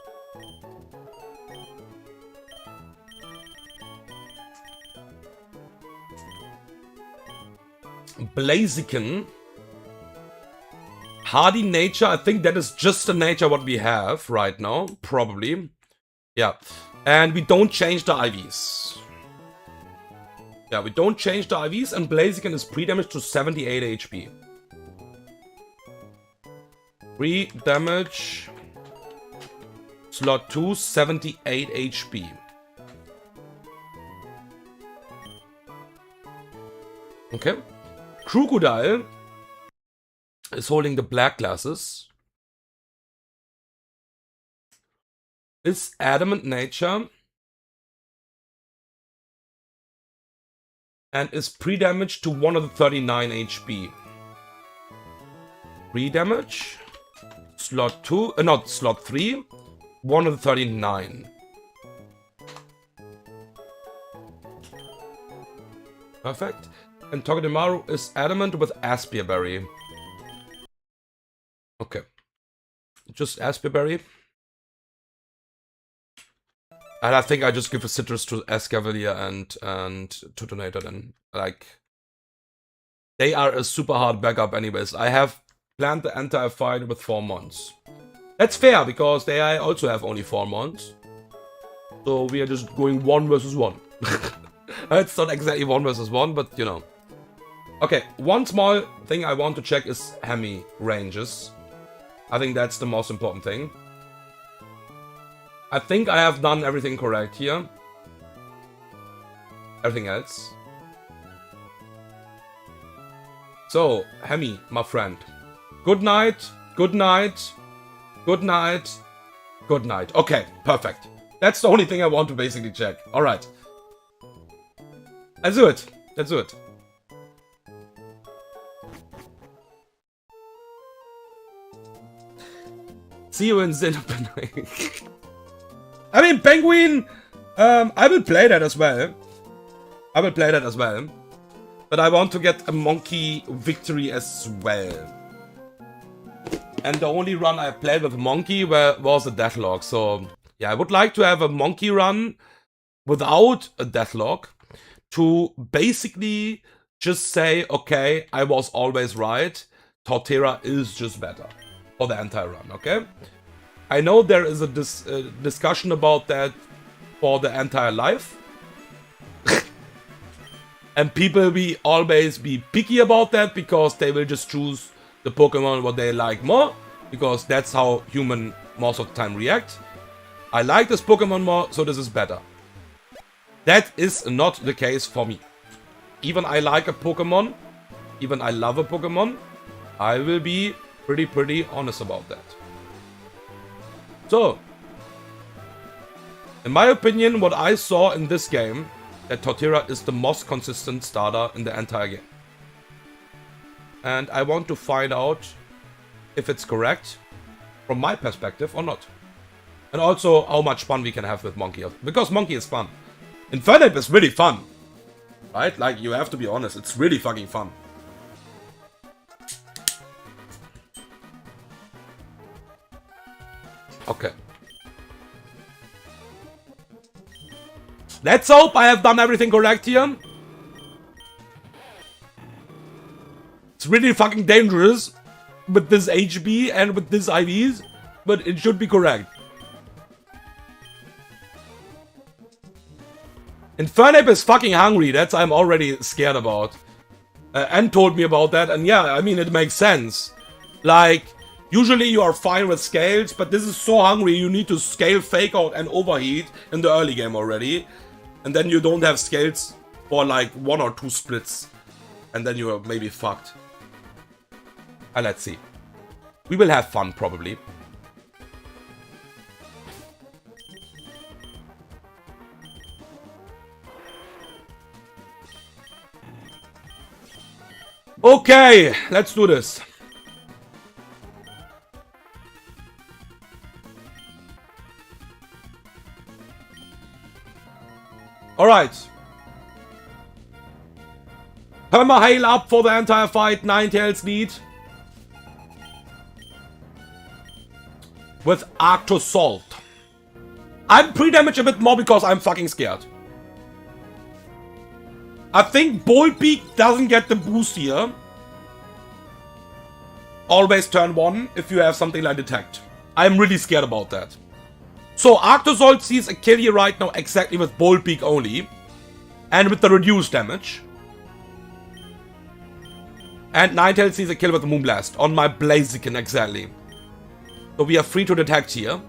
A: Blaziken. Hardy nature. I think that is just the nature what we have right now. Probably. Yeah. And we don't change the IVs. Yeah, we don't change the IVs. And Blaziken is pre-damage to 78 HP. Pre-damage. Slot 2, 78 HP. Okay. Crocodile is holding the black glasses. Is adamant nature. And is pre-damage to 139 HP. Pre-damage. Slot 2, not slot 3. 139. Perfect. And Togedemaru is adamant with Aspierberry. Okay. Just Aspierberry. And I think I just give a citrus to Escavalier and to Donator then. Like, they are a super hard backup anyways. I have planned the entire fight with 4 months. That's fair, because they also have only 4 months. So we are just going 1 versus 1. It's not exactly 1 versus 1, but you know. Okay, one small thing I want to check is Hemi ranges. I think that's the most important thing. I think I have done everything correct here. Everything else. So, Hemi, my friend. Good night, good night, good night, good night. Okay, perfect. That's the only thing I want to basically check. Alright. Let's do it. Let's do it. See you in Xenopenite. I mean, Penguin, I will play that as well. I will play that as well. But I want to get a monkey victory as well. And the only run I played with a monkey was a Deathlocke. So, yeah, I would like to have a monkey run without a Deathlocke. To basically just say, okay, I was always right. Torterra is just better. For the entire run, okay? I know there is a discussion about that for the entire life. And people will always be picky about that because they will just choose the Pokemon what they like more. Because that's how humans most of the time react. I like this Pokemon more, so this is better. That is not the case for me. Even I like a Pokemon, even I love a Pokemon, I will be pretty honest about that. So, in my opinion, what I saw in this game, that Torterra is the most consistent starter in the entire game. And I want to find out if it's correct, from my perspective, or not. And also, how much fun we can have with Monkey. Because Monkey is fun. Infernape is really fun. Right? Like, you have to be honest, it's really fucking fun. Okay. Let's hope I have done everything correct here. It's really fucking dangerous with this HB and with this IVs, but it should be correct. Infernape is fucking hungry, that's I'm already scared about. And told me about that, and yeah, I mean, it makes sense. Like, usually you are fine with scales, but this is so hungry you need to scale, fake out, and overheat in the early game already. And then you don't have scales for like 1 or 2 splits. And then you are maybe fucked. Let's see. We will have fun, probably. Okay, let's do this. Alright. Perma-heal up for the entire fight. Ninetales lead. With Arctosalt. I'm pre-damaged a bit more because I'm fucking scared. I think Boldbeak doesn't get the boost here. Always turn 1 if you have something like Detect. I'm really scared about that. So Arctosalt sees a kill here right now exactly with Boldbeak only. And with the reduced damage. And Ninetales sees a kill with Moonblast on my Blaziken exactly. So we are free to detect here.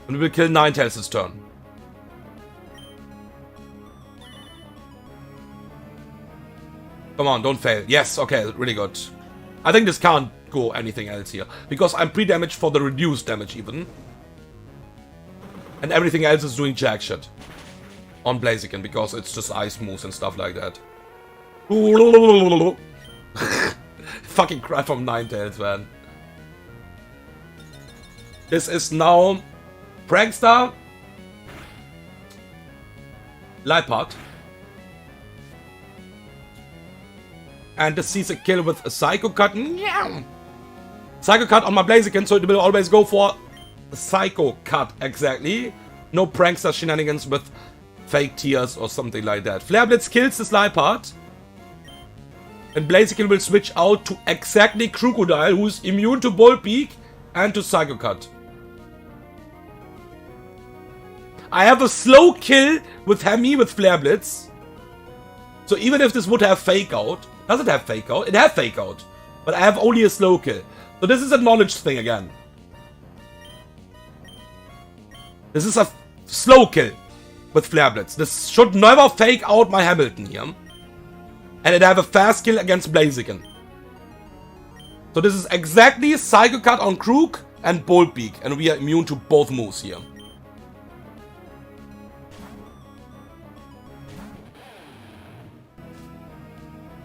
A: And we will kill Ninetales this turn. Come on, don't fail. Yes, okay, really good. I think this can't go anything else here. Because I'm pre-damaged for the reduced damage even. And everything else is doing jack shit. On Blaziken, because it's just ice moves and stuff like that. Fucking cry from Ninetales, man. This is now Prankster, Lipart, and this sees a kill with a Psycho Cut. Psycho Cut on my Blaziken, so it will always go for a Psycho Cut exactly. No Prankster shenanigans with fake tears or something like that. Flare Blitz kills this Lipart. And Blaziken will switch out to exactly Crocodile, who's immune to Boldbeak and to Psycho Cut. I have a slow kill with Hemi with Flare Blitz. So even if this would have Fake Out, does it have Fake Out? It has Fake Out. But I have only a slow kill. So this is a knowledge thing again. This is a slow kill with Flare Blitz. This should never fake out my Hamilton here. And it have a fast kill against Blaziken. So this is exactly Psycho Cut on Crook and Boldbeak. And we are immune to both moves here.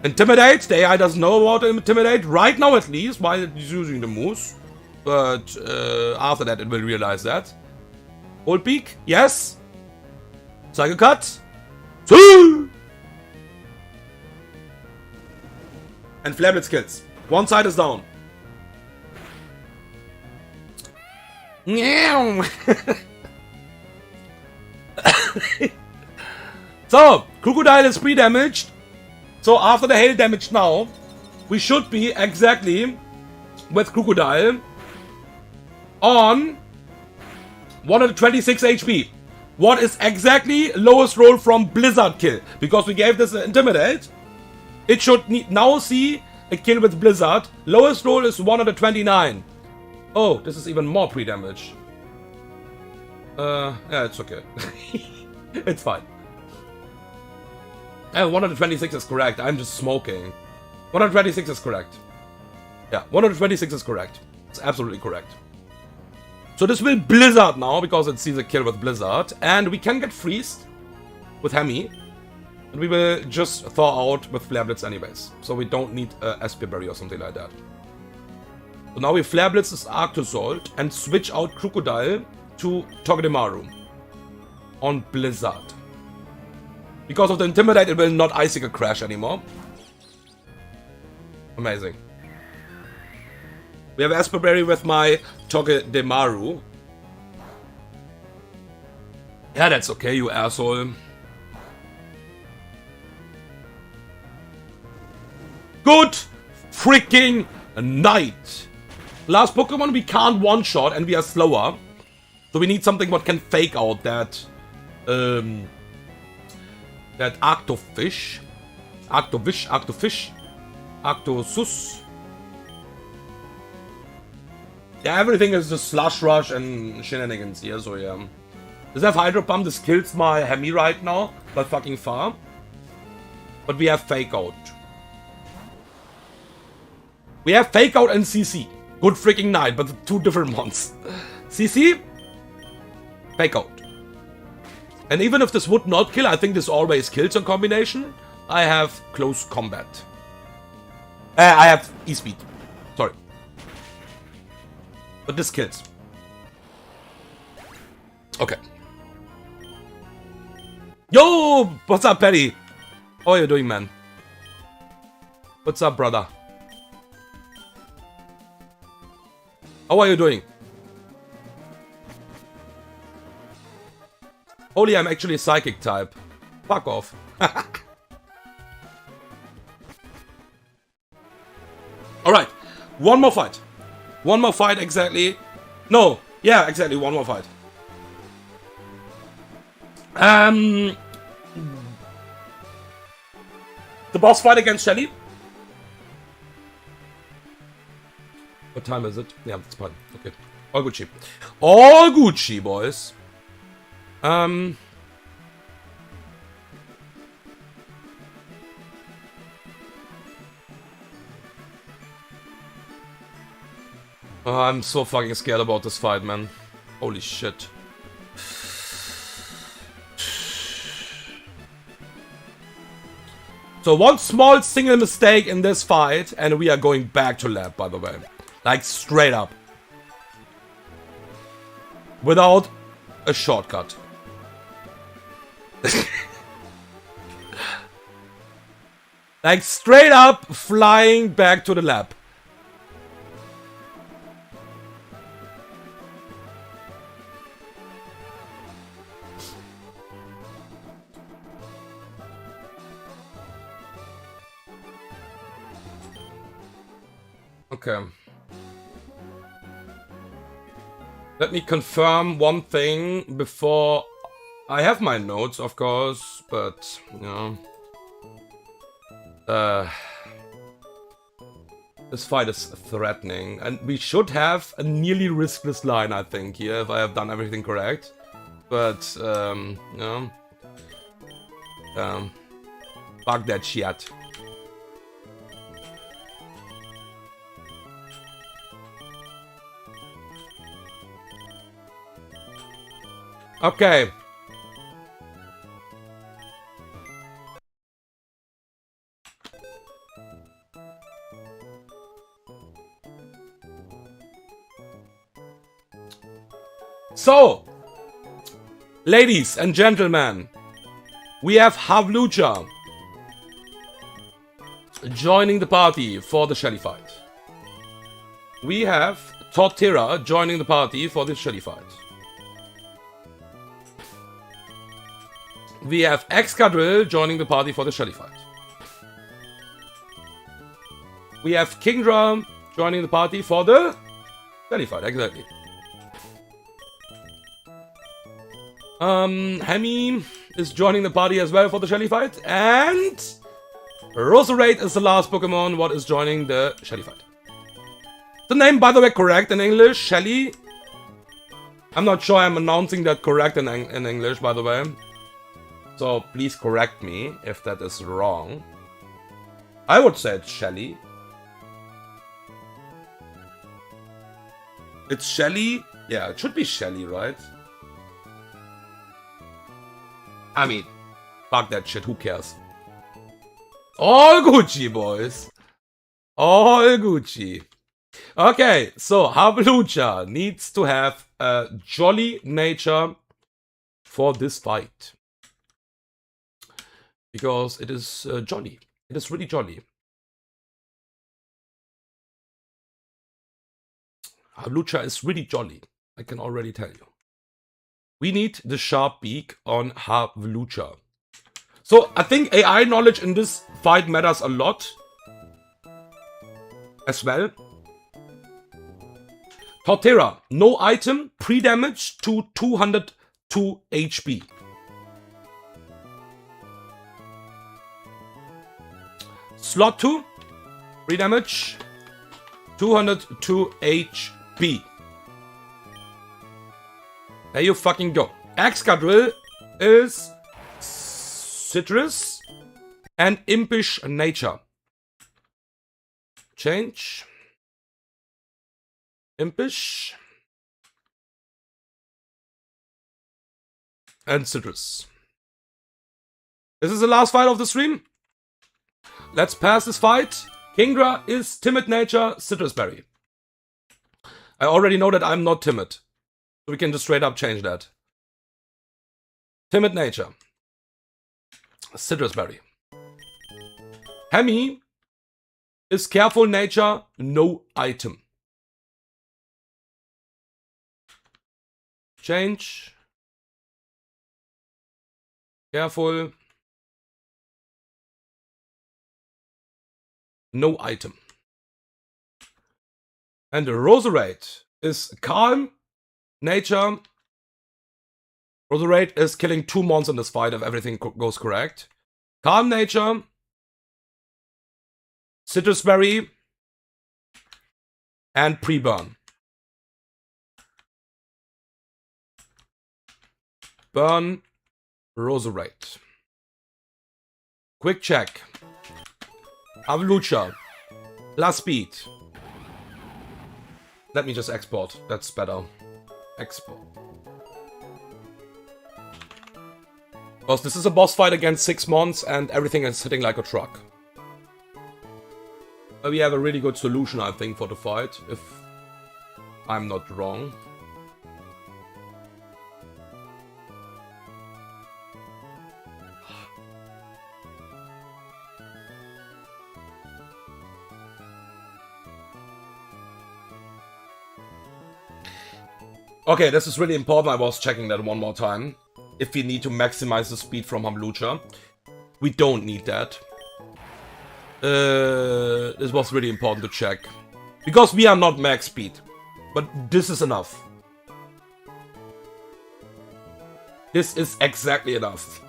A: Intimidate. The AI doesn't know about Intimidate. Right now at least, while it's using the moves. But after that it will realize that. Boldbeak. Yes. Psycho Cut. See! And Flare Blitz kills. One side is down. So, Crocodile is pre-damaged. So after the hail damage now, we should be exactly with Crocodile on 126 HP. What is exactly lowest roll from Blizzard kill? Because we gave this an Intimidate. It should now see a kill with Blizzard. Lowest roll is 129. Oh, this is even more pre-damage. Yeah, it's okay. It's fine. 126 is correct. I'm just smoking. 126 is correct. Yeah, 126 is correct. It's absolutely correct. So this will Blizzard now, because it sees a kill with Blizzard. And we can get freezed with Hemi. And we will just thaw out with Flare Blitz anyways. So we don't need SP Berry or something like that. So now we Flare Blitz this Arctosalt and switch out Crocodile to Togedemaru on Blizzard. Because of the Intimidate, it will not Icicle Crash anymore. Amazing. We have Esper Berry with my Togedemaru. Yeah, that's okay, you asshole. Good freaking night. Last Pokemon we can't one-shot and we are slower. So we need something what can fake out that Arctofish. Arctosus. Yeah, everything is just Slush Rush and shenanigans here, so yeah. Does have Hydro Pump? This kills my Hemi right now, but fucking far. But we have Fake Out. We have Fake Out and CC. Good freaking night, but two different ones. CC, Fake Out. And even if this would not kill, I think this always kills on combination. I have Close Combat. I have E-Speed. Sorry. But this kills. Okay. Yo, what's up, Patty? How are you doing, man? What's up, brother? How are you doing? Holy, I'm actually a psychic type. Fuck off. Alright, one more fight. One more fight, exactly. No, yeah, exactly, one more fight. The boss fight against Shelly. What time is it? Yeah, it's fine. Okay. All Gucci. All Gucci, boys. Oh, I'm so fucking scared about this fight, man. Holy shit. So one small single mistake in this fight and we are going back to lab, by the way. Like straight up. Without a shortcut. Like straight up flying back to the lab. Okay. Let me confirm one thing before I have my notes, of course, but you know, this fight is threatening, and we should have a nearly riskless line, I think, here if I have done everything correct. But you know, fuck that shit. Okay. So, ladies and gentlemen, we have Havlucha joining the party for the Shelly fight. We have Tortera joining the party for the Shelly fight. We have Excadrill joining the party for the Shelly fight. We have Kingdra joining the party for the Shelly fight, exactly. Hemi is joining the party as well for the Shelly fight. And Roserade is the last Pokemon what is joining the Shelly fight. The name, by the way, correct in English, Shelly. I'm not sure I'm announcing that correct in English, by the way. So please correct me if that is wrong. I would say it's Shelly. It's Shelly? Yeah, it should be Shelly, right? I mean, fuck that shit, who cares? All Gucci, boys. All Gucci. Okay, so Havlucha needs to have a jolly nature for this fight. Because it is jolly. It is really jolly. Havlucha is really jolly. I can already tell you. We need the sharp beak on Havlucha. So I think AI knowledge in this fight matters a lot. As well. Torterra, no item, pre-damage to 202 HP. Slot 2, pre-damage, 202 HP. There you fucking go. Excadrill is citrus and impish nature. Change. Impish. And citrus. This is the last fight of the stream. Let's pass this fight. Kingdra is timid nature, citrus berry. I already know that I'm not timid. So we can just straight up change that. Timid nature. Citrus Berry. Hemi is careful nature, no item. Change. Careful. No item. And the Roserade is calm nature. Roserade is killing 2 mons in this fight if everything goes correct. Calm nature. Citrus Berry. And pre-burn. Burn. Roserade. Quick check. Avlucha. Last speed. Let me just export. That's better. Export. Because this is a boss fight against 6 mons and everything is hitting like a truck. We have a really good solution, I think, for the fight, if I'm not wrong. Okay, this is really important. I was checking that one more time. If we need to maximize the speed from Hamlucha. We don't need that. This was really important to check. Because we are not max speed. But this is enough. This is exactly enough.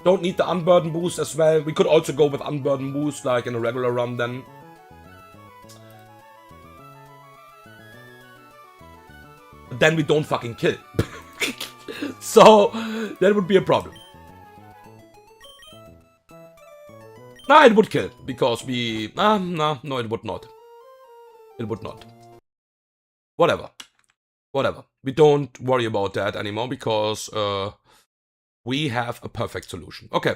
A: Don't need the Unburden boost as well. We could also go with Unburden boost like in a regular run then. But then we don't fucking kill. So, that would be a problem. Nah, it would kill, because we... no, it would not. It would not. Whatever. Whatever. We don't worry about that anymore, because we have a perfect solution. Okay.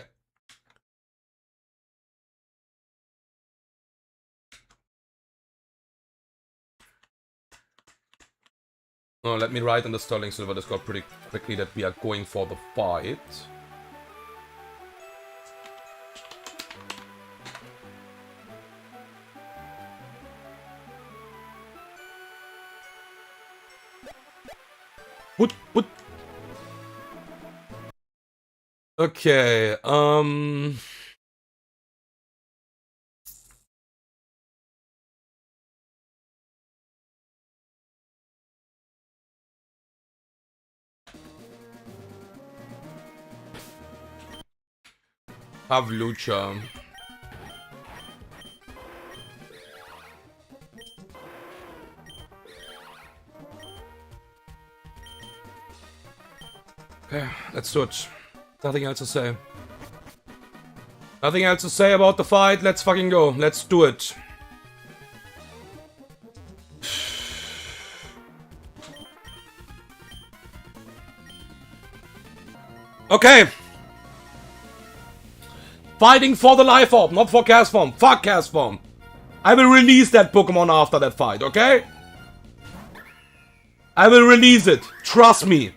A: Let me write in the Sterling Silver Discord pretty quickly that we are going for the fight. Put. Okay, Pavlucha. Okay, let's do it. Nothing else to say. Nothing else to say about the fight. Let's fucking go. Let's do it. Okay. Fighting for the life orb, not for cast form. Fuck cast form. I will release that Pokemon after that fight, okay? I will release it. Trust me.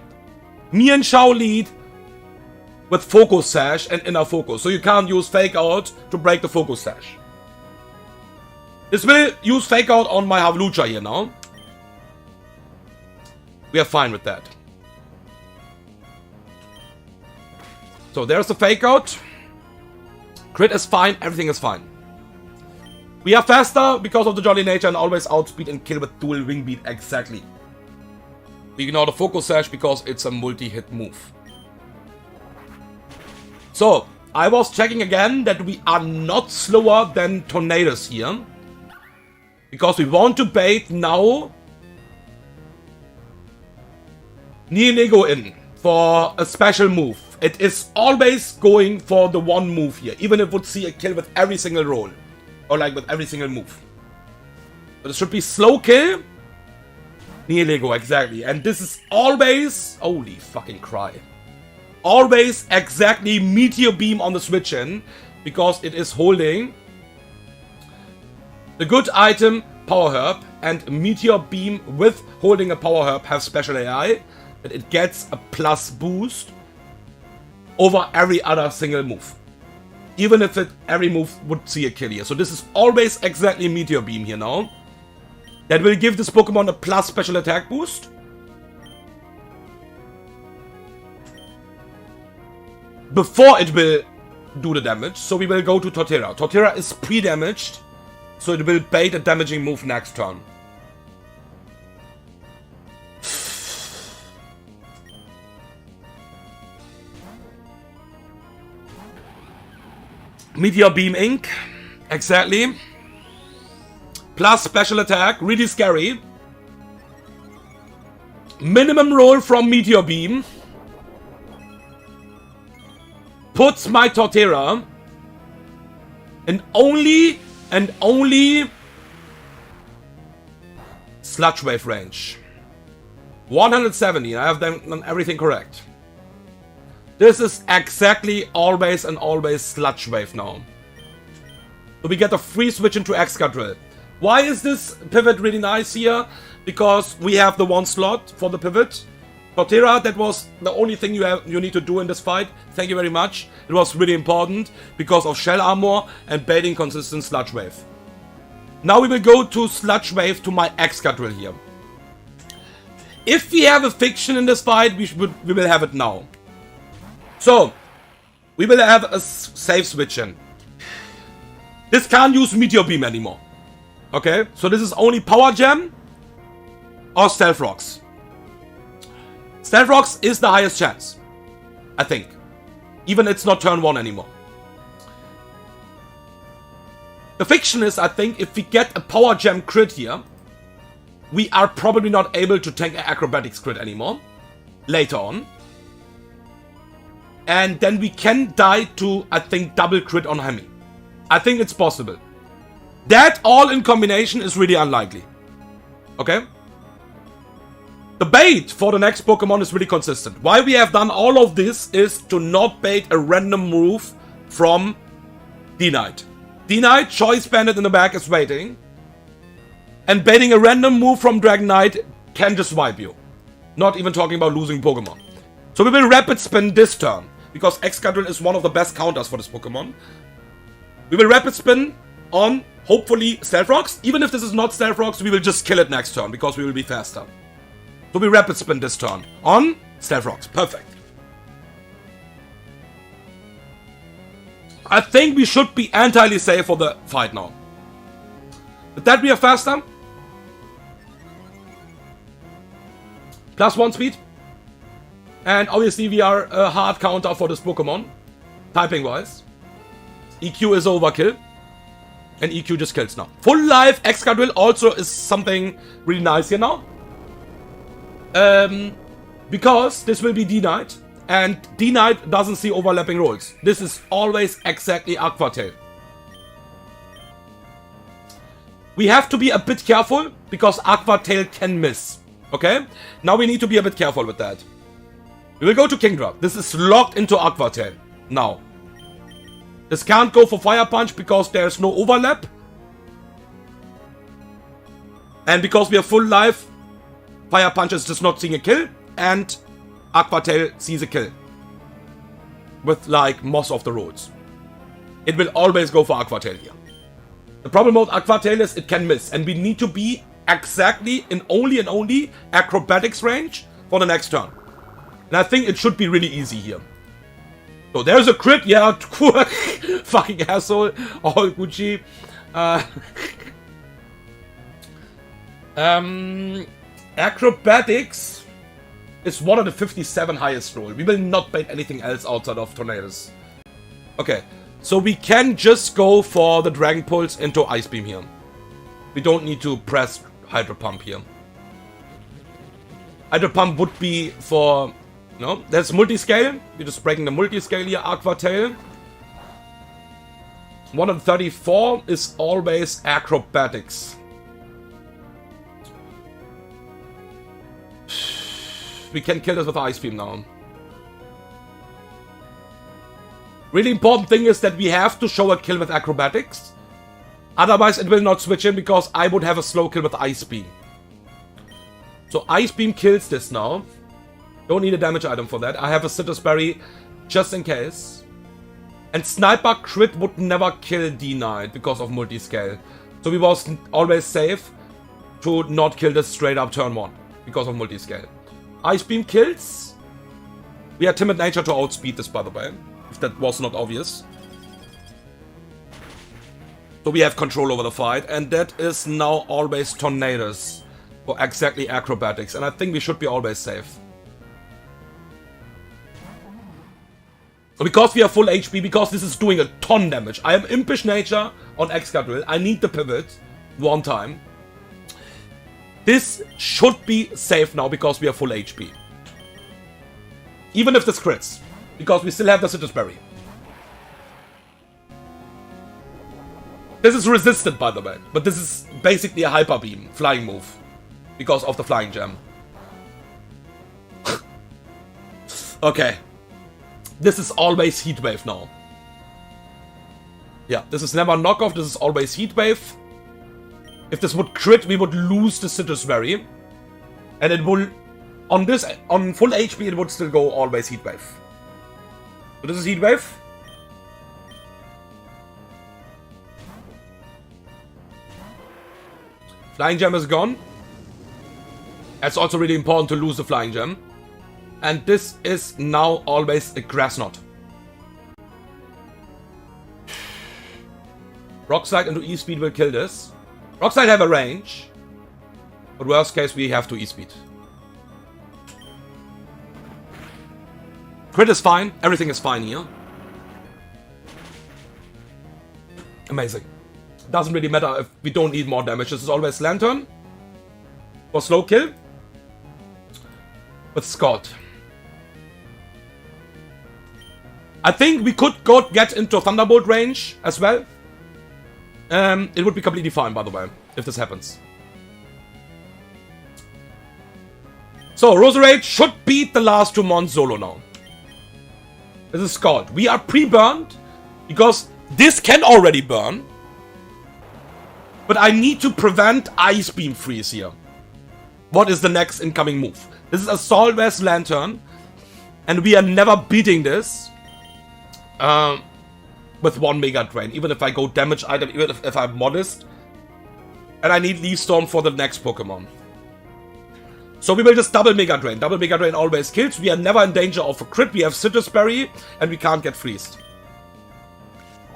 A: Me and Shao lead with Focus Sash and Inner Focus. So you can't use Fake Out to break the Focus Sash. This will use Fake Out on my Havlucha here now. We are fine with that. So there's the Fake Out. Crit is fine, everything is fine. We are faster because of the Jolly Nature and always outspeed and kill with dual Wing Beat, exactly. We ignore the Focus Sash because it's a multi-hit move. So, I was checking again that we are not slower than Tornadus here. Because we want to bait now Nihilego in for a special move. It is always going for the one move here, even if it would see a kill with every single roll. Or like with every single move. But it should be slow kill. Nihilego, exactly. And this is always... Holy fucking cry. Always exactly Meteor Beam on the switch in. Because it is holding the good item Power Herb. And Meteor Beam with holding a Power Herb has special AI. That it gets a plus boost over every other single move. Even if every move would see a kill here. So this is always exactly Meteor Beam here now. That will give this Pokemon a plus special attack boost. Before it will do the damage. So we will go to Torterra. Torterra is pre-damaged. So it will bait a damaging move next turn. Meteor Beam Inc. Exactly. Plus special attack. Really scary. Minimum roll from Meteor Beam. Puts my Torterra in only Sludge Wave range. 170. I have done everything correct. This is exactly always Sludge Wave now. So we get a free switch into Excadrill. Why is this pivot really nice here? Because we have the one slot for the pivot. Torterra, that was the only thing you need to do in this fight. Thank you very much. It was really important because of Shell Armor and baiting consistent Sludge Wave. Now we will go to Sludge Wave to my Excadrill here. If we have a Fiction in this fight, we will have it now. So, we will have a save switch in. This can't use Meteor Beam anymore. Okay, so this is only Power Gem or Stealth Rocks. Stealth Rocks is the highest chance, I think. Even it's not turn 1 anymore. The Fiction is, I think, if we get a Power Gem crit here, we are probably not able to tank an Acrobatics crit anymore. Later on. And then we can die to, I think, double crit on Hemi. I think it's possible. That all in combination is really unlikely. Okay? The bait for the next Pokemon is really consistent. Why we have done all of this is to not bait a random move from D-Knight. D-Knight, Choice Bandit in the back is waiting. And baiting a random move from Dragonite can just wipe you. Not even talking about losing Pokemon. So we will Rapid Spin this turn. Because Excadrill is one of the best counters for this Pokemon. We will Rapid Spin on, hopefully, Stealth Rocks. Even if this is not Stealth Rocks, we will just kill it next turn. Because we will be faster. So we Rapid Spin this turn on Stealth Rocks. Perfect. I think we should be entirely safe for the fight now. With that, we are faster. +1 speed. And obviously we are a hard counter for this Pokemon. Typing wise. EQ is overkill. And EQ just kills now. Full life Excadrill also is something really nice here now. Because this will be D-Knight. And D-Knight doesn't see overlapping rolls. This is always exactly Aqua Tail. We have to be a bit careful. Because Aqua Tail can miss. Okay? Now we need to be a bit careful with that. We will go to Kingdra. This is locked into Aqua Tail. Now. This can't go for Fire Punch because there's no overlap. And because we are full life, Fire Punch is just not seeing a kill. And Aqua Tail sees a kill. With like most of the rolls. It will always go for Aqua Tail here. The problem with Aqua Tail is it can miss. And we need to be exactly in only Acrobatics range for the next turn. And I think it should be really easy here. So there's a crit, yeah. Fucking asshole. All Gucci. Acrobatics is one of the 57 highest roll. We will not bait anything else outside of Tornadus. Okay, so we can just go for the Dragon Pulse into Ice Beam here. We don't need to press Hydro Pump here. Hydro Pump would be for... No, that's multi-scale. We're just breaking the multi-scale here. Aqua Tail. 134 is always Acrobatics. We can kill this with Ice Beam now. Really important thing is that we have to show a kill with Acrobatics. Otherwise it will not switch in because I would have a slow kill with Ice Beam. So Ice Beam kills this now. Don't need a damage item for that. I have a Citrus Berry just in case. And Sniper Crit would never kill D-Knight because of multi-scale. So we was always safe to not kill this straight up turn 1 because of multi-scale. Ice Beam kills. We are Timid Nature to outspeed this, by the way, if that was not obvious. So we have control over the fight, and that is now always Tornadoes for exactly acrobatics, and I think we should be always safe. Because we are full HP, because this is doing a ton damage. I am Impish Nature on Excadrill. I need the pivot one time. This should be safe now because we are full HP. Even if this crits, because we still have the Citrus Berry. This is resisted, by the way, but this is basically a Hyper Beam, flying move, because of the Flying Gem. Okay. This is always Heat Wave now. Yeah, this is never knockoff, this is always Heat Wave. If this would crit, we would lose the Citrus Berry. And it will, on full HP, it would still go always Heat Wave. So this is Heat Wave. Flying Gem is gone. It's also really important to lose the Flying Gem. And this is now always a Grass Knot. Rock Slide into E-Speed will kill this. Rock Slide have a range. But worst case, we have to E-Speed. Crit is fine. Everything is fine here. Amazing. Doesn't really matter if we don't need more damage. This is always Lantern. For slow kill. With Scott. I think we could get into Thunderbolt range as well. It would be completely fine, by the way, if this happens. So, Roserade should beat the last 2 mons solo now. This is Scott. We are pre-burned, because this can already burn. But I need to prevent Ice Beam Freeze here. What is the next incoming move? This is Assault Vest Lantern. And we are never beating this. With 1 Mega Drain, even if I go damage item, even if I'm modest. And I need Leaf Storm for the next Pokemon. So we will just double Mega Drain. Double Mega Drain always kills. We are never in danger of a crit. We have Citrus Berry, and we can't get freezed.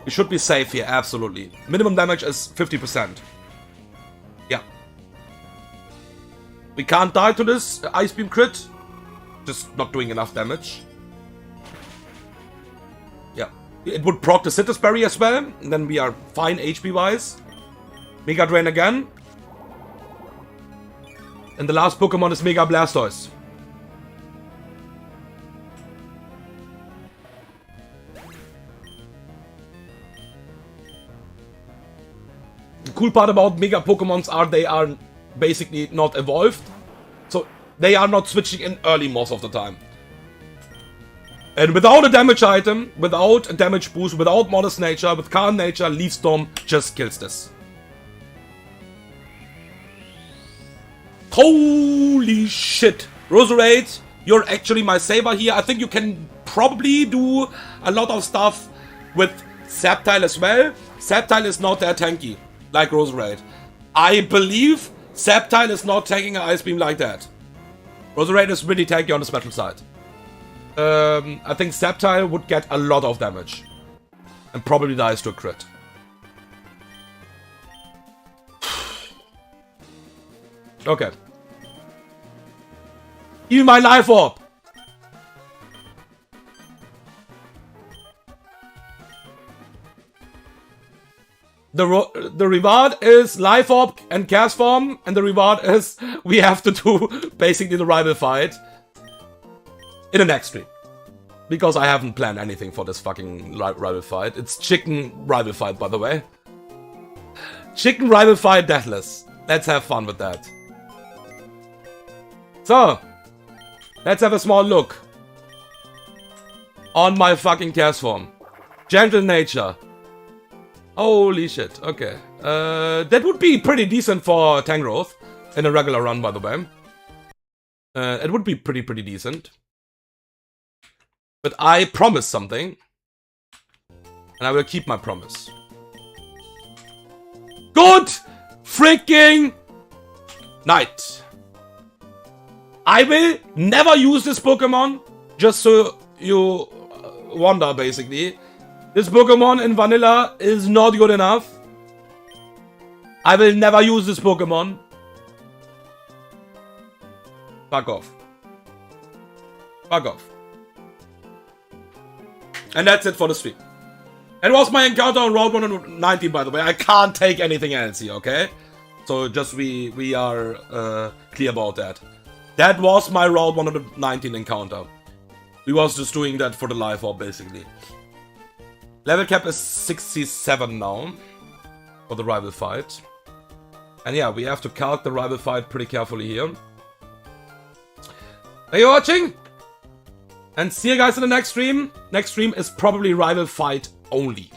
A: We should be safe here, absolutely. Minimum damage is 50%. Yeah. We can't die to this Ice Beam crit. Just not doing enough damage. Yeah. It would proc the Citrus Berry as well. And then we are fine HP-wise. Mega Drain again. And the last Pokemon is Mega Blastoise. The cool part about Mega Pokemons are they are basically not evolved. So they are not switching in early most of the time. And without a damage item, without a damage boost, without Modest Nature, with Calm Nature, Leaf Storm just kills this. Holy shit. Roserade, you're actually my saver here. I think you can probably do a lot of stuff with Sceptile as well. Sceptile is not that tanky, like Roserade. I believe Sceptile is not taking an Ice Beam like that. Roserade is really tanky on the special side. I think Sceptile would get a lot of damage. And probably dies to a crit. Okay. Even my Life Orb! The reward is Life Orb and Chaos Form, and the reward is we have to do basically the rival fight in the next stream. Because I haven't planned anything for this fucking rival fight. It's Chicken Rival Fight, by the way. Chicken Rival Fight Deathless. Let's have fun with that. So, let's have a small look on my fucking Chaos Form. Gentle Nature. Holy shit, okay. That would be pretty decent for Tangrowth in a regular run, by the way. It would be pretty decent. But I promised something. And I will keep my promise. Good freaking night. I will never use this Pokemon. Just so you wonder, basically. This Pokemon in Vanilla is not good enough. I will never use this Pokemon. Fuck off. Fuck off. And that's it for the stream. It was my encounter on Route 119, by the way. I can't take anything else here, okay? So just we are clear about that. That was my Route 119 encounter. We was just doing that for the live orb, basically. Level cap is 67 now. For the rival fight. And yeah, we have to calc the rival fight pretty carefully here. Thank you for watching. And see you guys in the next stream. Next stream is probably rival fight only.